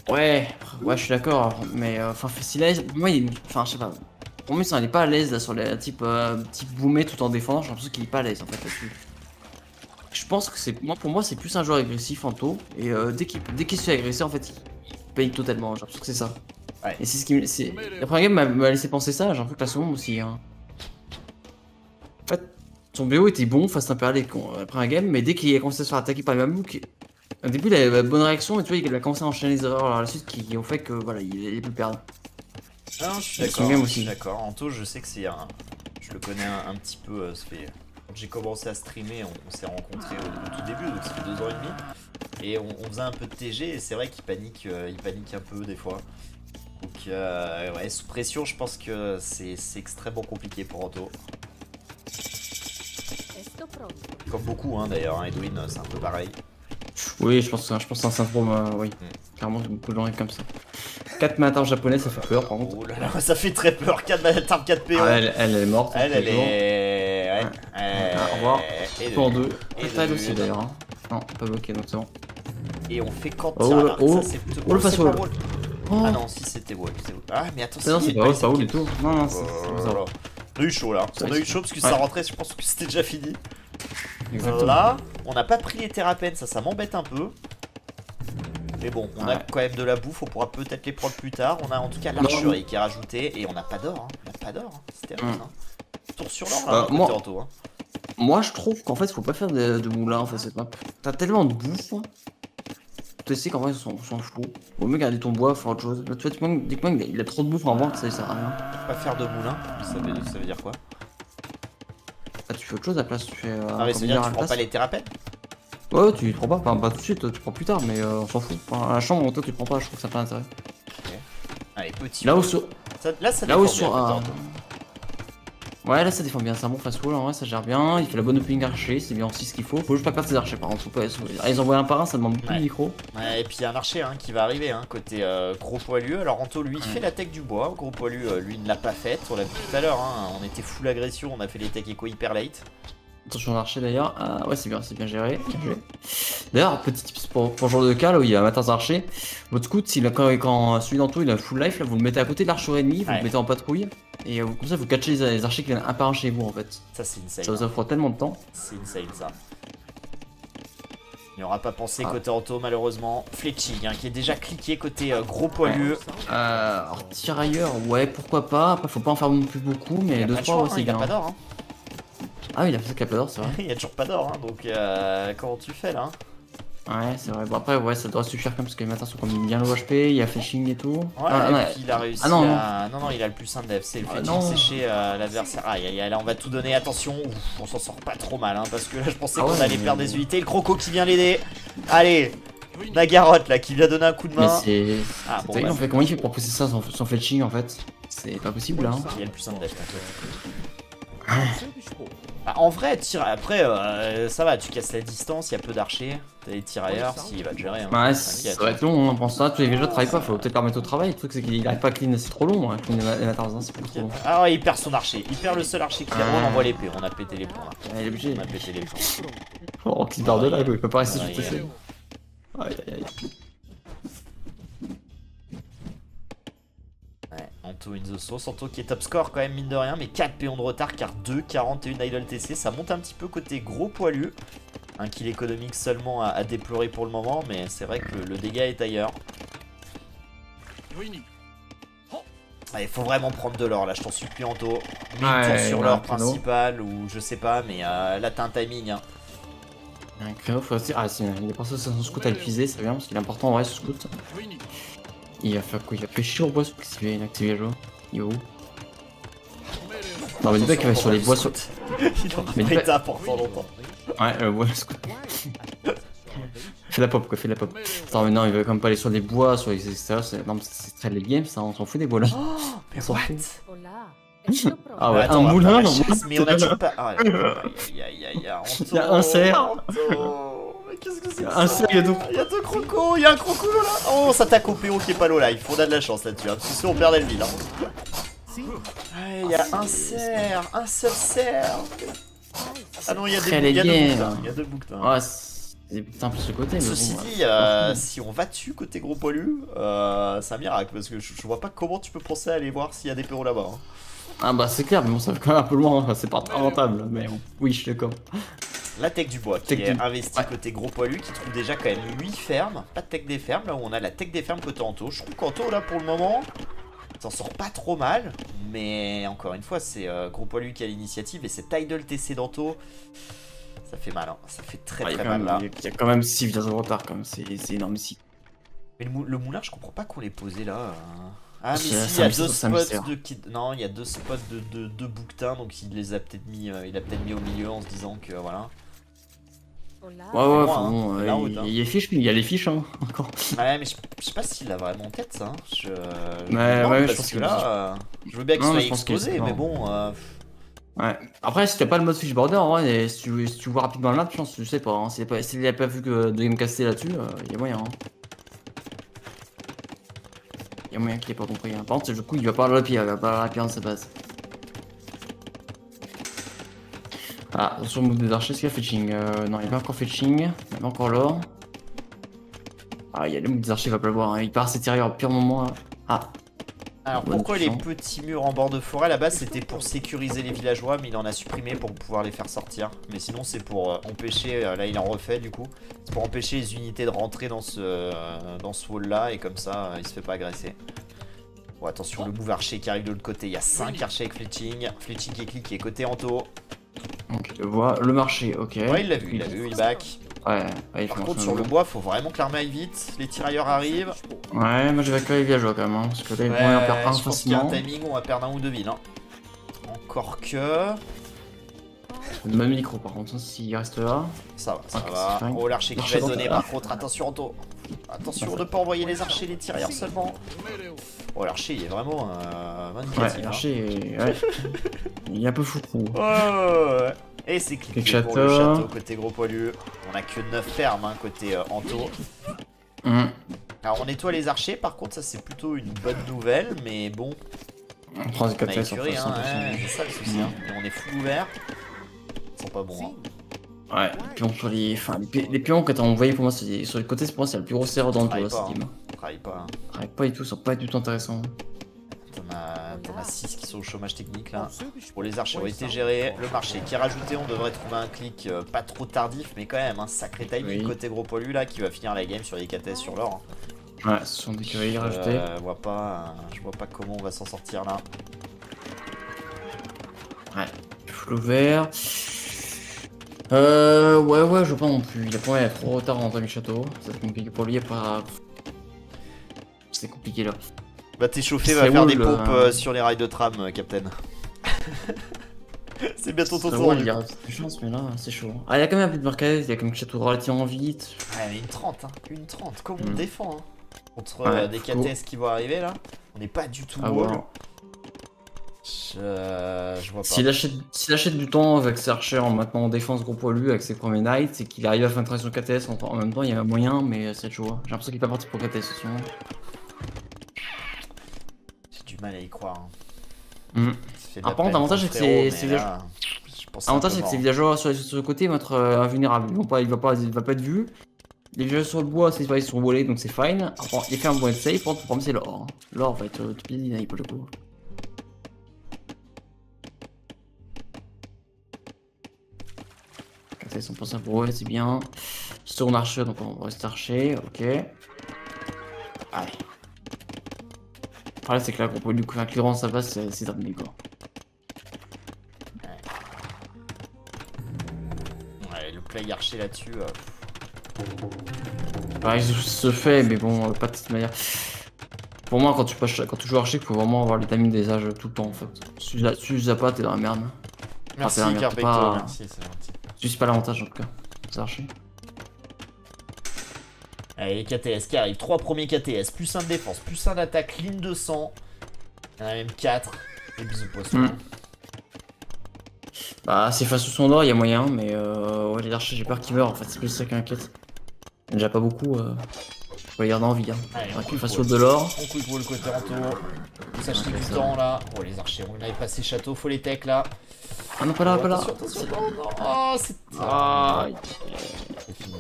Ouais, je suis d'accord, mais enfin facile à l'aise. Moi enfin je sais pas. Pour moi, il est pas à l'aise là sur les type boomé tout en défendant. J'ai l'impression qu'il est pas à l'aise en fait là-dessus. Je pense que pour moi, c'est plus un joueur agressif en taux. Et dès qu'il se fait agresser, en fait, il paye totalement. J'ai l'impression que c'est ça. Ouais. Et c'est ce qui la première game m'a laissé penser ça. J'ai l'impression que la seconde aussi. Hein. En fait, son BO était bon face à Imperial après un game, mais dès qu'il a commencé à se faire attaquer par les Mamouk, au début, il avait la bonne réaction, mais tu vois, il a commencé à enchaîner les erreurs à la suite qui ont fait que voilà, il peut perdre. Non, je suis d'accord. Anto, je sais que c'est un. Je le connais un petit peu. Quand j'ai commencé à streamer, on s'est rencontrés au tout début, donc ça fait 2 ans et demi. Et on faisait un peu de TG, et c'est vrai qu'il panique un peu des fois. Donc, ouais, sous pression, je pense que c'est extrêmement compliqué pour Anto. Comme beaucoup, hein, d'ailleurs. Edwin, c'est un peu pareil. Oui, je pense que c'est un syndrome, oui. Clairement, beaucoup de gens comme ça. 4 matins japonais, ça fait peur par contre. Oh là là, ça fait très peur. 4 matins, 4 PO. Ah, elle est morte. Elle est. Ouais. Au revoir. Et en deux. Et elle aussi d'ailleurs. Hein. Non, pas bloqué donc c'est bon. Et on fait quand ça c'est plutôt. Oh le fast wall. Ah non, si c'était wall. Ah, mais attends, non, c'est pas wall du tout. Non, c'est ça. On a eu chaud là. On a eu chaud parce que ça rentrait, je pense que c'était déjà fini. Exactement. Là, on n'a pas pris les terres à peine, ça m'embête un peu. Mais bon, on a quand même de la bouffe, on pourra peut-être les prendre plus tard. On a en tout cas l'archerie qui est rajoutée et on n'a pas d'or. Hein. On n'a pas d'or, hein. C'est terrible. Hein. Tour sur l'or là, côté Anto. Hein. Moi je trouve qu'en fait, faut pas faire de moulin en fait cette map. T'as tellement de bouffe. Tu sais qu'en vrai, on s'en fout. Vaut mieux garder ton bois, faire autre chose. Là, tu vois, dis-moi il a trop de bouffe en vente, ça sert à rien. Pas faire de moulin, ça veut dire quoi? Ah, tu fais autre chose à la place, tu fais. Ah, mais c'est-à-dire que tu prends pas les terres à peine? Ouais, tu prends pas, enfin pas tout de suite, tu prends plus tard, mais on s'en fout. Enfin, à la chambre, toi tu prends pas, je trouve ça pas intérêt. Ok. Allez, petit. Là où sur. Là, ça défend bien. Ouais, là ça défend bien, c'est un bon fast wall, en vrai ça gère bien, il fait la bonne opening archer, c'est bien aussi ce qu'il faut. Faut juste pas perdre ses archers par contre, faut pas les envoyer un par un, ça demande beaucoup de micro. Ouais, et puis il y a un archer hein, qui va arriver, hein, côté gros poilu. Alors Anto lui fait la tech du bois, gros poilu lui ne l'a pas faite, on l'a vu tout à l'heure, hein. On était full agression, on a fait les tech éco hyper late. Attention l'archer d'ailleurs, ouais c'est bien géré. D'ailleurs, petit tips pour le genre de cas là où il y a matins archer, votre scout, quand celui d'Anto il a full life, là vous le mettez à côté de l'archer ennemi, vous le mettez en patrouille, et comme ça vous catchez les archers qui viennent un par un chez vous en fait. Ça c'est insane. Ça vous offre tellement de temps. C'est insane ça. Il n'y aura pas pensé côté Anto malheureusement. Fletching hein, qui est déjà cliqué côté gros poilu. Alors tirailleur, ouais pourquoi pas, après faut pas en faire non plus beaucoup, mais 2-3 c'est bien. Il a pas d'or hein. Ah oui, il a fait qu'il n'y a pas d'or, c'est vrai. Il y a toujours pas d'or, hein, donc comment tu fais là? Ouais, c'est vrai. Bon, après, ouais, ça devrait suffire quand même parce que les matins sont quand même bien low HP, il y a fletching et tout. Ouais, et puis il a réussi non. Non, il a le plus 1 de def, c'est le fletching séché l'adversaire. Ah, là, on va tout donner, attention. Ouf, on s'en sort pas trop mal, hein, parce que là, je pensais qu'on allait perdre des unités. Le croco qui vient l'aider. Allez, la garotte là, qui lui a donné un coup de main. Mais c'est. En fait, comment il fait pour pousser ça sans fletching en fait? C'est pas possible là. Il y a le plus 1 de def, bah, en vrai, après, ça va, tu casses la distance, il y a peu d'archers, t'as des tirailleurs, s'il va te gérer. Hein, ouais, ça va être long, on pense ça, tous les VG travaillent pas, faut peut-être leur mettre au travail. Le truc, c'est qu'il arrive pas à clean, c'est trop long, hein, clean les matins, c'est trop long. Ah ouais, il perd son archer, il perd le seul archer qui on envoie l'épée, on a pété les points là. Il est obligé. On a pété les points. Oh, qu'il part de là, il peut pas rester juste ici. Aïe aïe aïe. Anto in the sauce, Anto qui est top score quand même mine de rien, mais 4 péons de retard car 2,41 idle TC, ça monte un petit peu côté gros poilu. Un kill économique seulement à déplorer pour le moment, mais c'est vrai que le dégât est ailleurs. Il faut vraiment prendre de l'or là, je t'en supplie Anto. Mets une tour sur l'or principal ou je sais pas, mais là t'as un timing. Hein. Un créneau, faut aussi. Ah si, il est pensé sur son scout à l'épuiser, c'est bien parce qu'il est important en vrai ce scout. Il va faire quoi? Il va faire chier au bois pour qu'il inactive le jeu. Il est où? Non mais dis pas qu'il va sur les bois sur... Il aura pas été important longtemps. Ouais, le bois le scout. Fais la pop quoi, fais la pop. Attends mais non, il veut quand même pas aller sur des bois, sur les extérieurs, non mais c'est très les games ça, on s'en fout des bois là. Oh, mais On s'en what? Ah ouais, Attends, un on va moulin, faire la non, chasse, mais on a toujours pas... Ah, il y a un cerf. Mais qu'est-ce que c'est que Un ça? cerf, il y a deux. Il y a deux crocos, il y a un crocodile là. Oh, on s'attaque au PO qui est pas low life, on a de la chance là-dessus, hein, parce que sinon on perdait le vide. Il y a un cerf, un seul cerf. Ah non, il y a Très des boucles, les il y a deux boucles. Ouais, c'est putain plus ce côté. Ceci bon, dit, si on va dessus côté gros poilu, c'est un miracle parce que je vois pas comment tu peux penser à aller voir s'il y a des perros là-bas. Hein. Ah bah c'est clair, mais bon ça fait quand même un peu loin, c'est pas très rentable, mais bon, oui je suis d'accord. La tech du bois qui est investie côté gros poilu, qui trouve déjà quand même 8 fermes, pas de tech des fermes, là où on a la tech des fermes côté Anto. Je trouve qu'Anto là pour le moment, s'en sort pas trop mal, mais encore une fois c'est gros poilu qui a l'initiative et c'est Tidal TC d'Anto. Ça fait mal, hein. Ça fait très mal là. Il y a quand même 6 villages de retard, quand même, c'est énorme ici. Mais le moulin, je comprends pas qu'on l'ait posé là. Ah, mais si, il il y a deux spots de. Non, il y a deux spots de bouquetins, donc il les a peut-être mis, il a peut-être mis au milieu en se disant que voilà. Ouais, enfin bon, il y a les fiches, il y a les fiches, hein, encore. Ouais, mais je sais pas s'il a vraiment en tête ça. Hein. Je pense que là, je veux bien qu'il soit exposé, mais bon. Ouais. Après, si t'as pas le mode fish border, en vrai, si tu vois rapidement la map, je sais pas. Hein. S'il a pas vu que de game casté là-dessus, il y a moyen. Hein. Il y a moyen qu'il ait pas compris. Hein. Par contre, du coup, il va pas à la pierre, il va pas à la pierre dans sa base. Ah, sur le move des archers, est-ce qu'il y a fetching non, il n'y a pas encore fetching, il n'y a pas encore l'or. Ah, il y a le move des archers, il va pas le voir. Hein. Il part à ses tireurs au pire moment. Hein. Ah. Alors pourquoi les petits murs en bord de forêt? À la base c'était pour sécuriser les villageois, mais il en a supprimé pour pouvoir les faire sortir. Mais sinon c'est pour empêcher, là il en refait du coup, c'est pour empêcher les unités de rentrer dans ce wall là et comme ça il se fait pas agresser. Bon attention, le move archer qui arrive de l'autre côté, il y a 5 archers avec fletching qui est clic, qui est côté Anto. Donc je vois le marché, ok. Ouais il l'a vu, il back. Ouais, il par contre sur le bois faut vraiment que l'armée aille vite, les tirailleurs arrivent. Ouais, moi je vais accueillir les villageois quand même, hein, parce que là ils vont en perdre un facilement. Je pense qu'il y a un timing, on va perdre un ou deux villes. Hein. Encore que... Le même micro par contre, hein, s'il reste là. Ça va. Oh l'archer qui va donner par contre, attention Anto. Attention de ne pas envoyer les archers, les tireurs seulement. Oh l'archer il est vraiment vindicatif. Ouais, l'archer ouais. Il est un peu foufou. Ouais. Et c'est cliqué pour le château côté gros poilu. On a que 9 fermes hein, côté Anto. Alors on nettoie les archers, par contre ça c'est plutôt une bonne nouvelle, mais bon. On prend des on a écuré, hein, c'est ça le souci. Hein. Et on est full ouvert. Ils sont pas bons. Hein. Ouais, les pions sur les... Enfin, les pions que t'as envoyés pour moi sur le côté, pour moi c'est le plus gros serreur dans le tour. Travaille pas. Travaille pas du tout, ils sont pas du tout intéressants. T'en as 6 qui sont au chômage technique là. Bon, les archers ont été gérés. Le marché qui est rajouté, on devrait trouver un clic pas trop tardif, mais quand même un sacré timing côté gros poilu là qui va finir la game sur les KTS sur l'or. Ouais, ce sont des cueillis rajoutés. Je vois pas comment on va s'en sortir là. Ouais, full ouvert. Ouais, je vois pas non plus. Il a pas être trop retard en du château. C'est compliqué pour lui, pas. C'est compliqué là. Va t'échauffer, va faire des pompes sur les rails de tram, Captain. C'est bientôt ton tour. Il y a plus de chance, mais là, c'est chaud. Ah, il y a quand même un peu de marquage, il y a quand même le château relativement vite. Ouais, mais une 30, hein. Une 30. Comment on défend, hein. Contre des KTS qui vont arriver là. On n'est pas du tout wall. Je vois pas. S'il achète du temps avec ses archers en maintenant en défense gros poilu avec ses premiers knights et qu'il arrive à faire une transition KTS en même temps, il y a un moyen, mais c'est chaud. J'ai l'impression qu'il est pas parti pour KTS aussi. J'ai du mal à y croire. Par contre, l'avantage c'est que ces villageois. L'avantage c'est que ces villageois sur le côté vont être invulnérables. Il va pas être vu. Les villageois sur le bois, c'est pas ils sont volés donc c'est fine. Après, les fermes vont être safe. Par contre, le problème c'est l'or. L'or va être tout bien dynamique pour le coup. Ils sont pensés pour eux, c'est bien. Sur archer, donc on reste archer, ok. Allez. Le problème c'est que là, pour lui faire un clearance à base, c'est terminé quoi. Ouais, le play archer là-dessus. Il se fait, mais bon, pas de cette manière. Pour moi, quand tu joues archer, il faut vraiment avoir les timings des âges tout le temps en fait. Si tu uses pas, t'es dans la merde. Merci Carpecto, merci, c'est gentil. Je suis pas l'avantage en tout cas, c'est archer. Allez, les KTS qui arrivent. 3 premiers KTS, plus 1 de défense, plus 1 d'attaque, ligne de sang. Il y en a même 4. Et bisous poisson. Bah, c'est face au son d'or, il y a moyen, mais ouais, les archers, j'ai peur qu'ils meurent. En fait, c'est plus ça qui inquiète. Il y a déjà pas beaucoup. Faut les garder en vie. Hein. Allez, face au de l'or. On couille pour le côté Anto. Faut s'acheter du temps là. Oh, les archers, on avait passé château, faut les tech là. Ah non, pas là, pas là. Attention, non, non. Oh, c'est. C'est fini.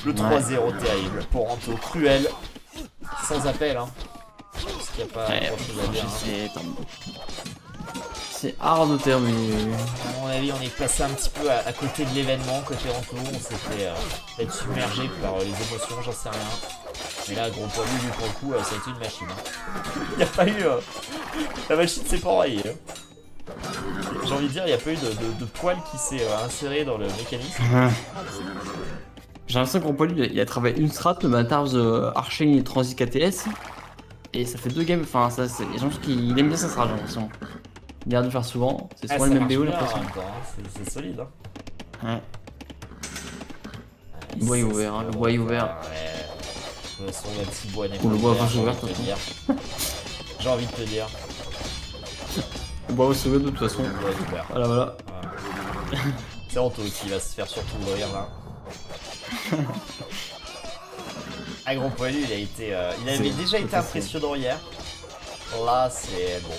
Le 3-0 terrible pour Anto. Cruel. Sans appel, hein. Parce qu'il n'y a pas grand chose à dire. C'est hard de terminer. À mon avis, on est passé un petit peu à côté de l'événement, côté Anto. On s'est fait être submergé par les émotions, j'en sais rien. Mais là, gros poilu, lui, pour le coup, ça a été une machine. Hein. Il n'y a pas eu. La machine s'est pas enrayée. Hein. J'ai envie de dire, il n'y a pas eu de poil qui s'est inséré dans le mécanisme. J'ai l'impression qu'on poilu, il a travaillé une strat, le Matarz Archer et Transit KTS. Et ça fait 2 games, enfin, ça, c'est. J'ai l'impression qu'il aime bien sa strat, j'ai l'impression. Il a l'air de faire souvent, c'est souvent les mêmes BO l'impression. C'est solide. Hein. Le bois est ouvert, hein, le bois est ouvert. Ouais. De toute façon, le petit bois n'est pas ouvert. Le bois va ouvert, j'ai envie de te dire. Le bois va s'ouvrir de toute façon. Le bois est ouvert. Voilà. C'est Anto qui va se faire surtout ouvrir là. Ah, gros poilu, il avait déjà été impressionnant hier. Là, c'est bon.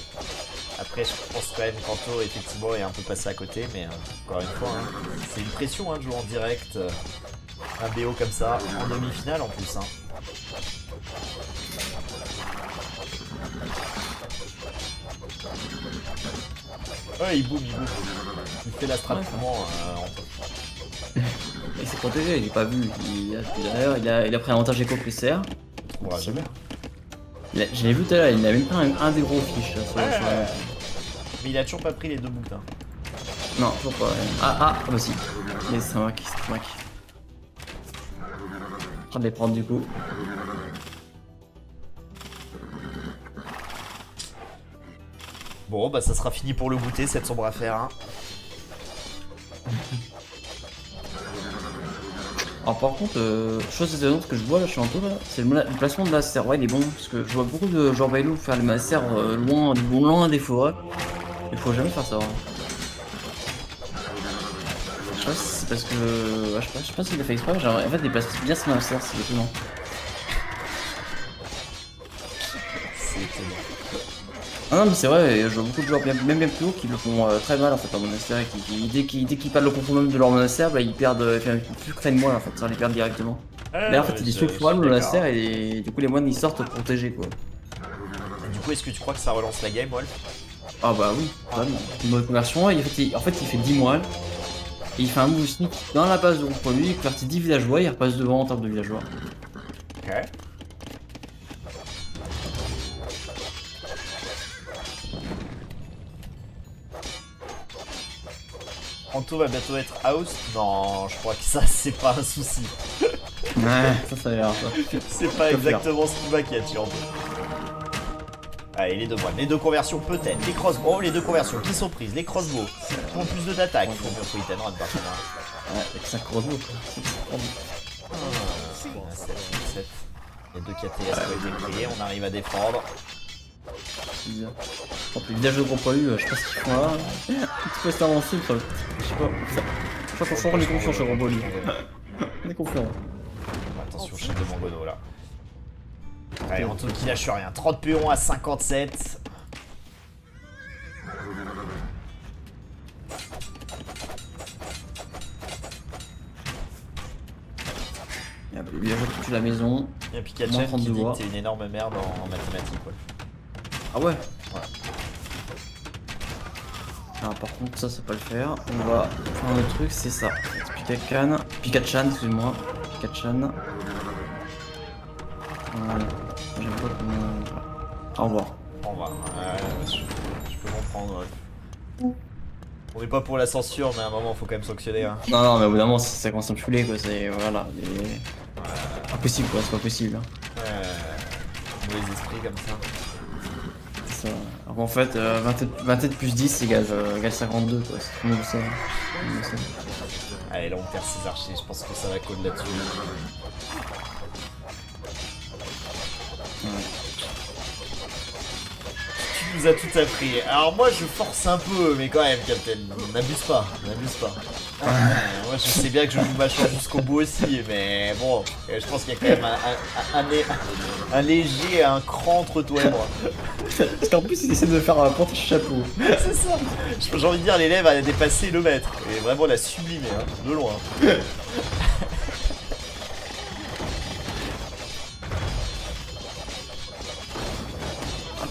Après, je pense quand même qu'Anto, effectivement, est un peu passé à côté, mais encore une fois, hein, c'est une pression hein, de jouer en direct un BO comme ça, en demi-finale en plus. Hein. Ouais, il boom. Il fait la strat pour Anto. Il s'est protégé, il est pas vu. D'ailleurs, il a pris un avantage éco plus CR. Jamais. Je l'ai vu tout à l'heure, il n'a même pas un des gros fiches. Mais il a toujours pas pris les 2 bouts. Hein. Non, toujours pas. Ah bah si. C'est un mac. En train de les prendre du coup. Bon, bah ça sera fini pour le goûter, cette sombre affaire. Hein. Alors par contre, chose étonnante que je vois là chez Anto, c'est le placement de master. Ouais, il est bon, parce que je vois beaucoup de joueurs Bailo faire les master loin des forêts. Il faut jamais faire ça. Hein. Je sais pas si c'est parce que... Ouais, je sais pas s'il a fait exprès, genre, en fait il place bien ses master, c'est étonnant. Ah non mais c'est vrai, je vois beaucoup de joueurs même bien plus haut qui le font très mal en fait en monastère et dès qu'ils perdent le contrôle même de leur monastère, bah, ils perdent plus que moins en fait, ça les perd directement. Là en fait il est sauf le monastère et du coup les moines ils sortent protégés quoi. Et du coup est-ce que tu crois que ça relance la game Wolf? Ah bah oui, vraiment. Une mode conversion, en fait il fait 10 mois et il fait un move sneak dans la base de groupe pour lui, il convertit 10 villageois, il repasse devant en termes de villageois. Ok. Anto va bientôt être house. Non, je crois que ça c'est pas un souci. Ouais, ça a l'air ça. C'est pas exactement ce qui m'inquiète sur Anto. Allez, les 2 moines, les 2 conversions peut-être, les crossbows, oh, les 2 conversions qui sont prises, les crossbows pour plus de d'attaque. Faut hit and run par contre. Ouais, avec 5 crossbows quoi. 7. Les 2 KTS ont été créés, on arrive à défendre. Les villages de gros poilus, je sais pas ce qu'ils font là. Tu peux rester avancé, je sais pas. Je crois qu'on est confiant sur gros poilus. On est confiant. Attention, chef de Mangono là. Allez, Anto qui lâche rien. 30 péons à 57. Les villageois qui tuent la maison. Il y a Pikachu qui dit que t'es une énorme merde en mathématiques. Ouais. Ah ouais. Alors par contre ça peut pas le faire. On va faire un autre truc, c'est ça. Pikachan, excuse-moi. Pikachan. Voilà. J'aime pas comment... Au revoir. Au revoir. Je peux comprendre. On n'est pas pour la censure, mais à un moment faut quand même sanctionner. Hein. Non mais au bout d'un moment ça commence à me chouler quoi, c'est... Voilà. Impossible quoi, c'est pas possible. Hein. Mauvais esprit comme ça. Ça. Alors en fait, 27 plus 10 égale 52 quoi, c'est tout le monde le sait. Allez, là on perd ses archers, je pense que ça va coller là-dessus. Tu nous as tout appris. Alors moi je force un peu, mais quand même, Captain, n'abuse pas, n'abuse pas. Moi je sais bien que je joue ma chance jusqu'au bout aussi, mais bon, je pense qu'il y a quand même un léger, un cran entre toi et moi. Parce qu'en plus il essaie de faire un porte chapeau. C'est ça. J'ai envie de dire l'élève a dépassé le maître, et vraiment l'a sublimé, hein, de loin.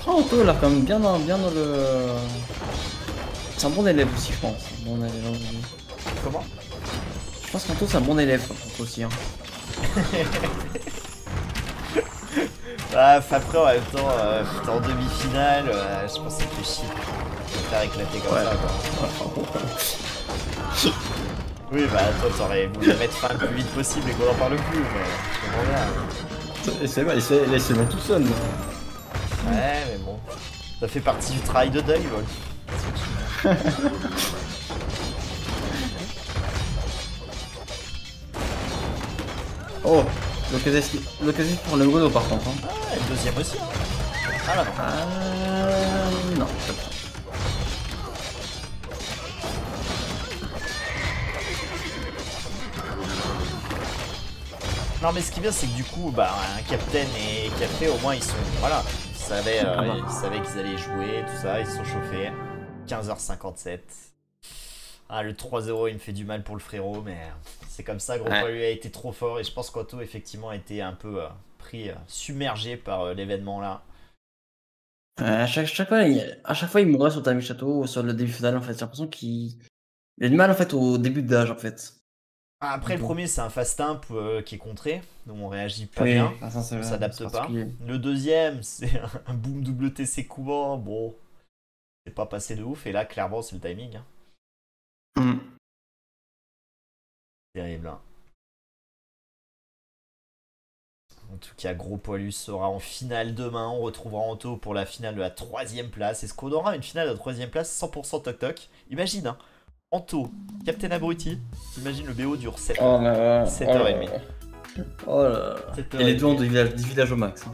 Anto, là, quand même bien dans le... C'est un bon élève aussi, je pense. Bon élève, comment? Je pense qu'Anto, c'est un bon élève, aussi. Hein. Ah, après, en même temps, t'es en demi-finale, je pense que ça te fait chier de faire éclater comme ça, quoi. Oui, bah, toi, t'aurais voulu mettre fin le plus vite possible et qu'on en parle plus, mais je comprends bien. C'est vrai, laissez-moi tout seul. Ouais, mais bon, ça fait partie du travail de deuil, Wolf. Oh, l'occasion pour le Godo par contre. Hein. Ah, et le deuxième aussi, hein. Ah là non. Non. Non, mais ce qui est bien, c'est que du coup, bah, un Captain et Café, au moins, ils sont, voilà, ils savaient qu'ils allaient jouer, tout ça, ils se sont chauffés. 15h57. Ah, le 3-0, il me fait du mal pour le frérot, mais c'est comme ça, Gros Poilu a été trop fort, et je pense qu'Otto, effectivement, a été un peu pris, submergé par l'événement là. À chaque fois, il mourrait sur Time Château ou sur le début final en fait. J'ai l'impression qu'il a du mal en fait au début d'âge en fait. Après, le premier, c'est un fast-imp qui est contré, donc on réagit pas bien, on s'adapte pas. Le deuxième, c'est un boom WTC couvent, bon, c'est pas passé de ouf, et là, clairement, c'est le timing. Hein. Terrible. Hein. En tout cas, Gros Poilu sera en finale demain. On retrouvera Anto pour la finale de la 3ème place. Est-ce qu'on aura une finale de la 3ème place 100% toc-toc? Imagine, hein. Anto, Captain Abruti. Imagine le BO dure 7 h. 7h30. Oh là là. Et les deux ont des villages au max. Hein.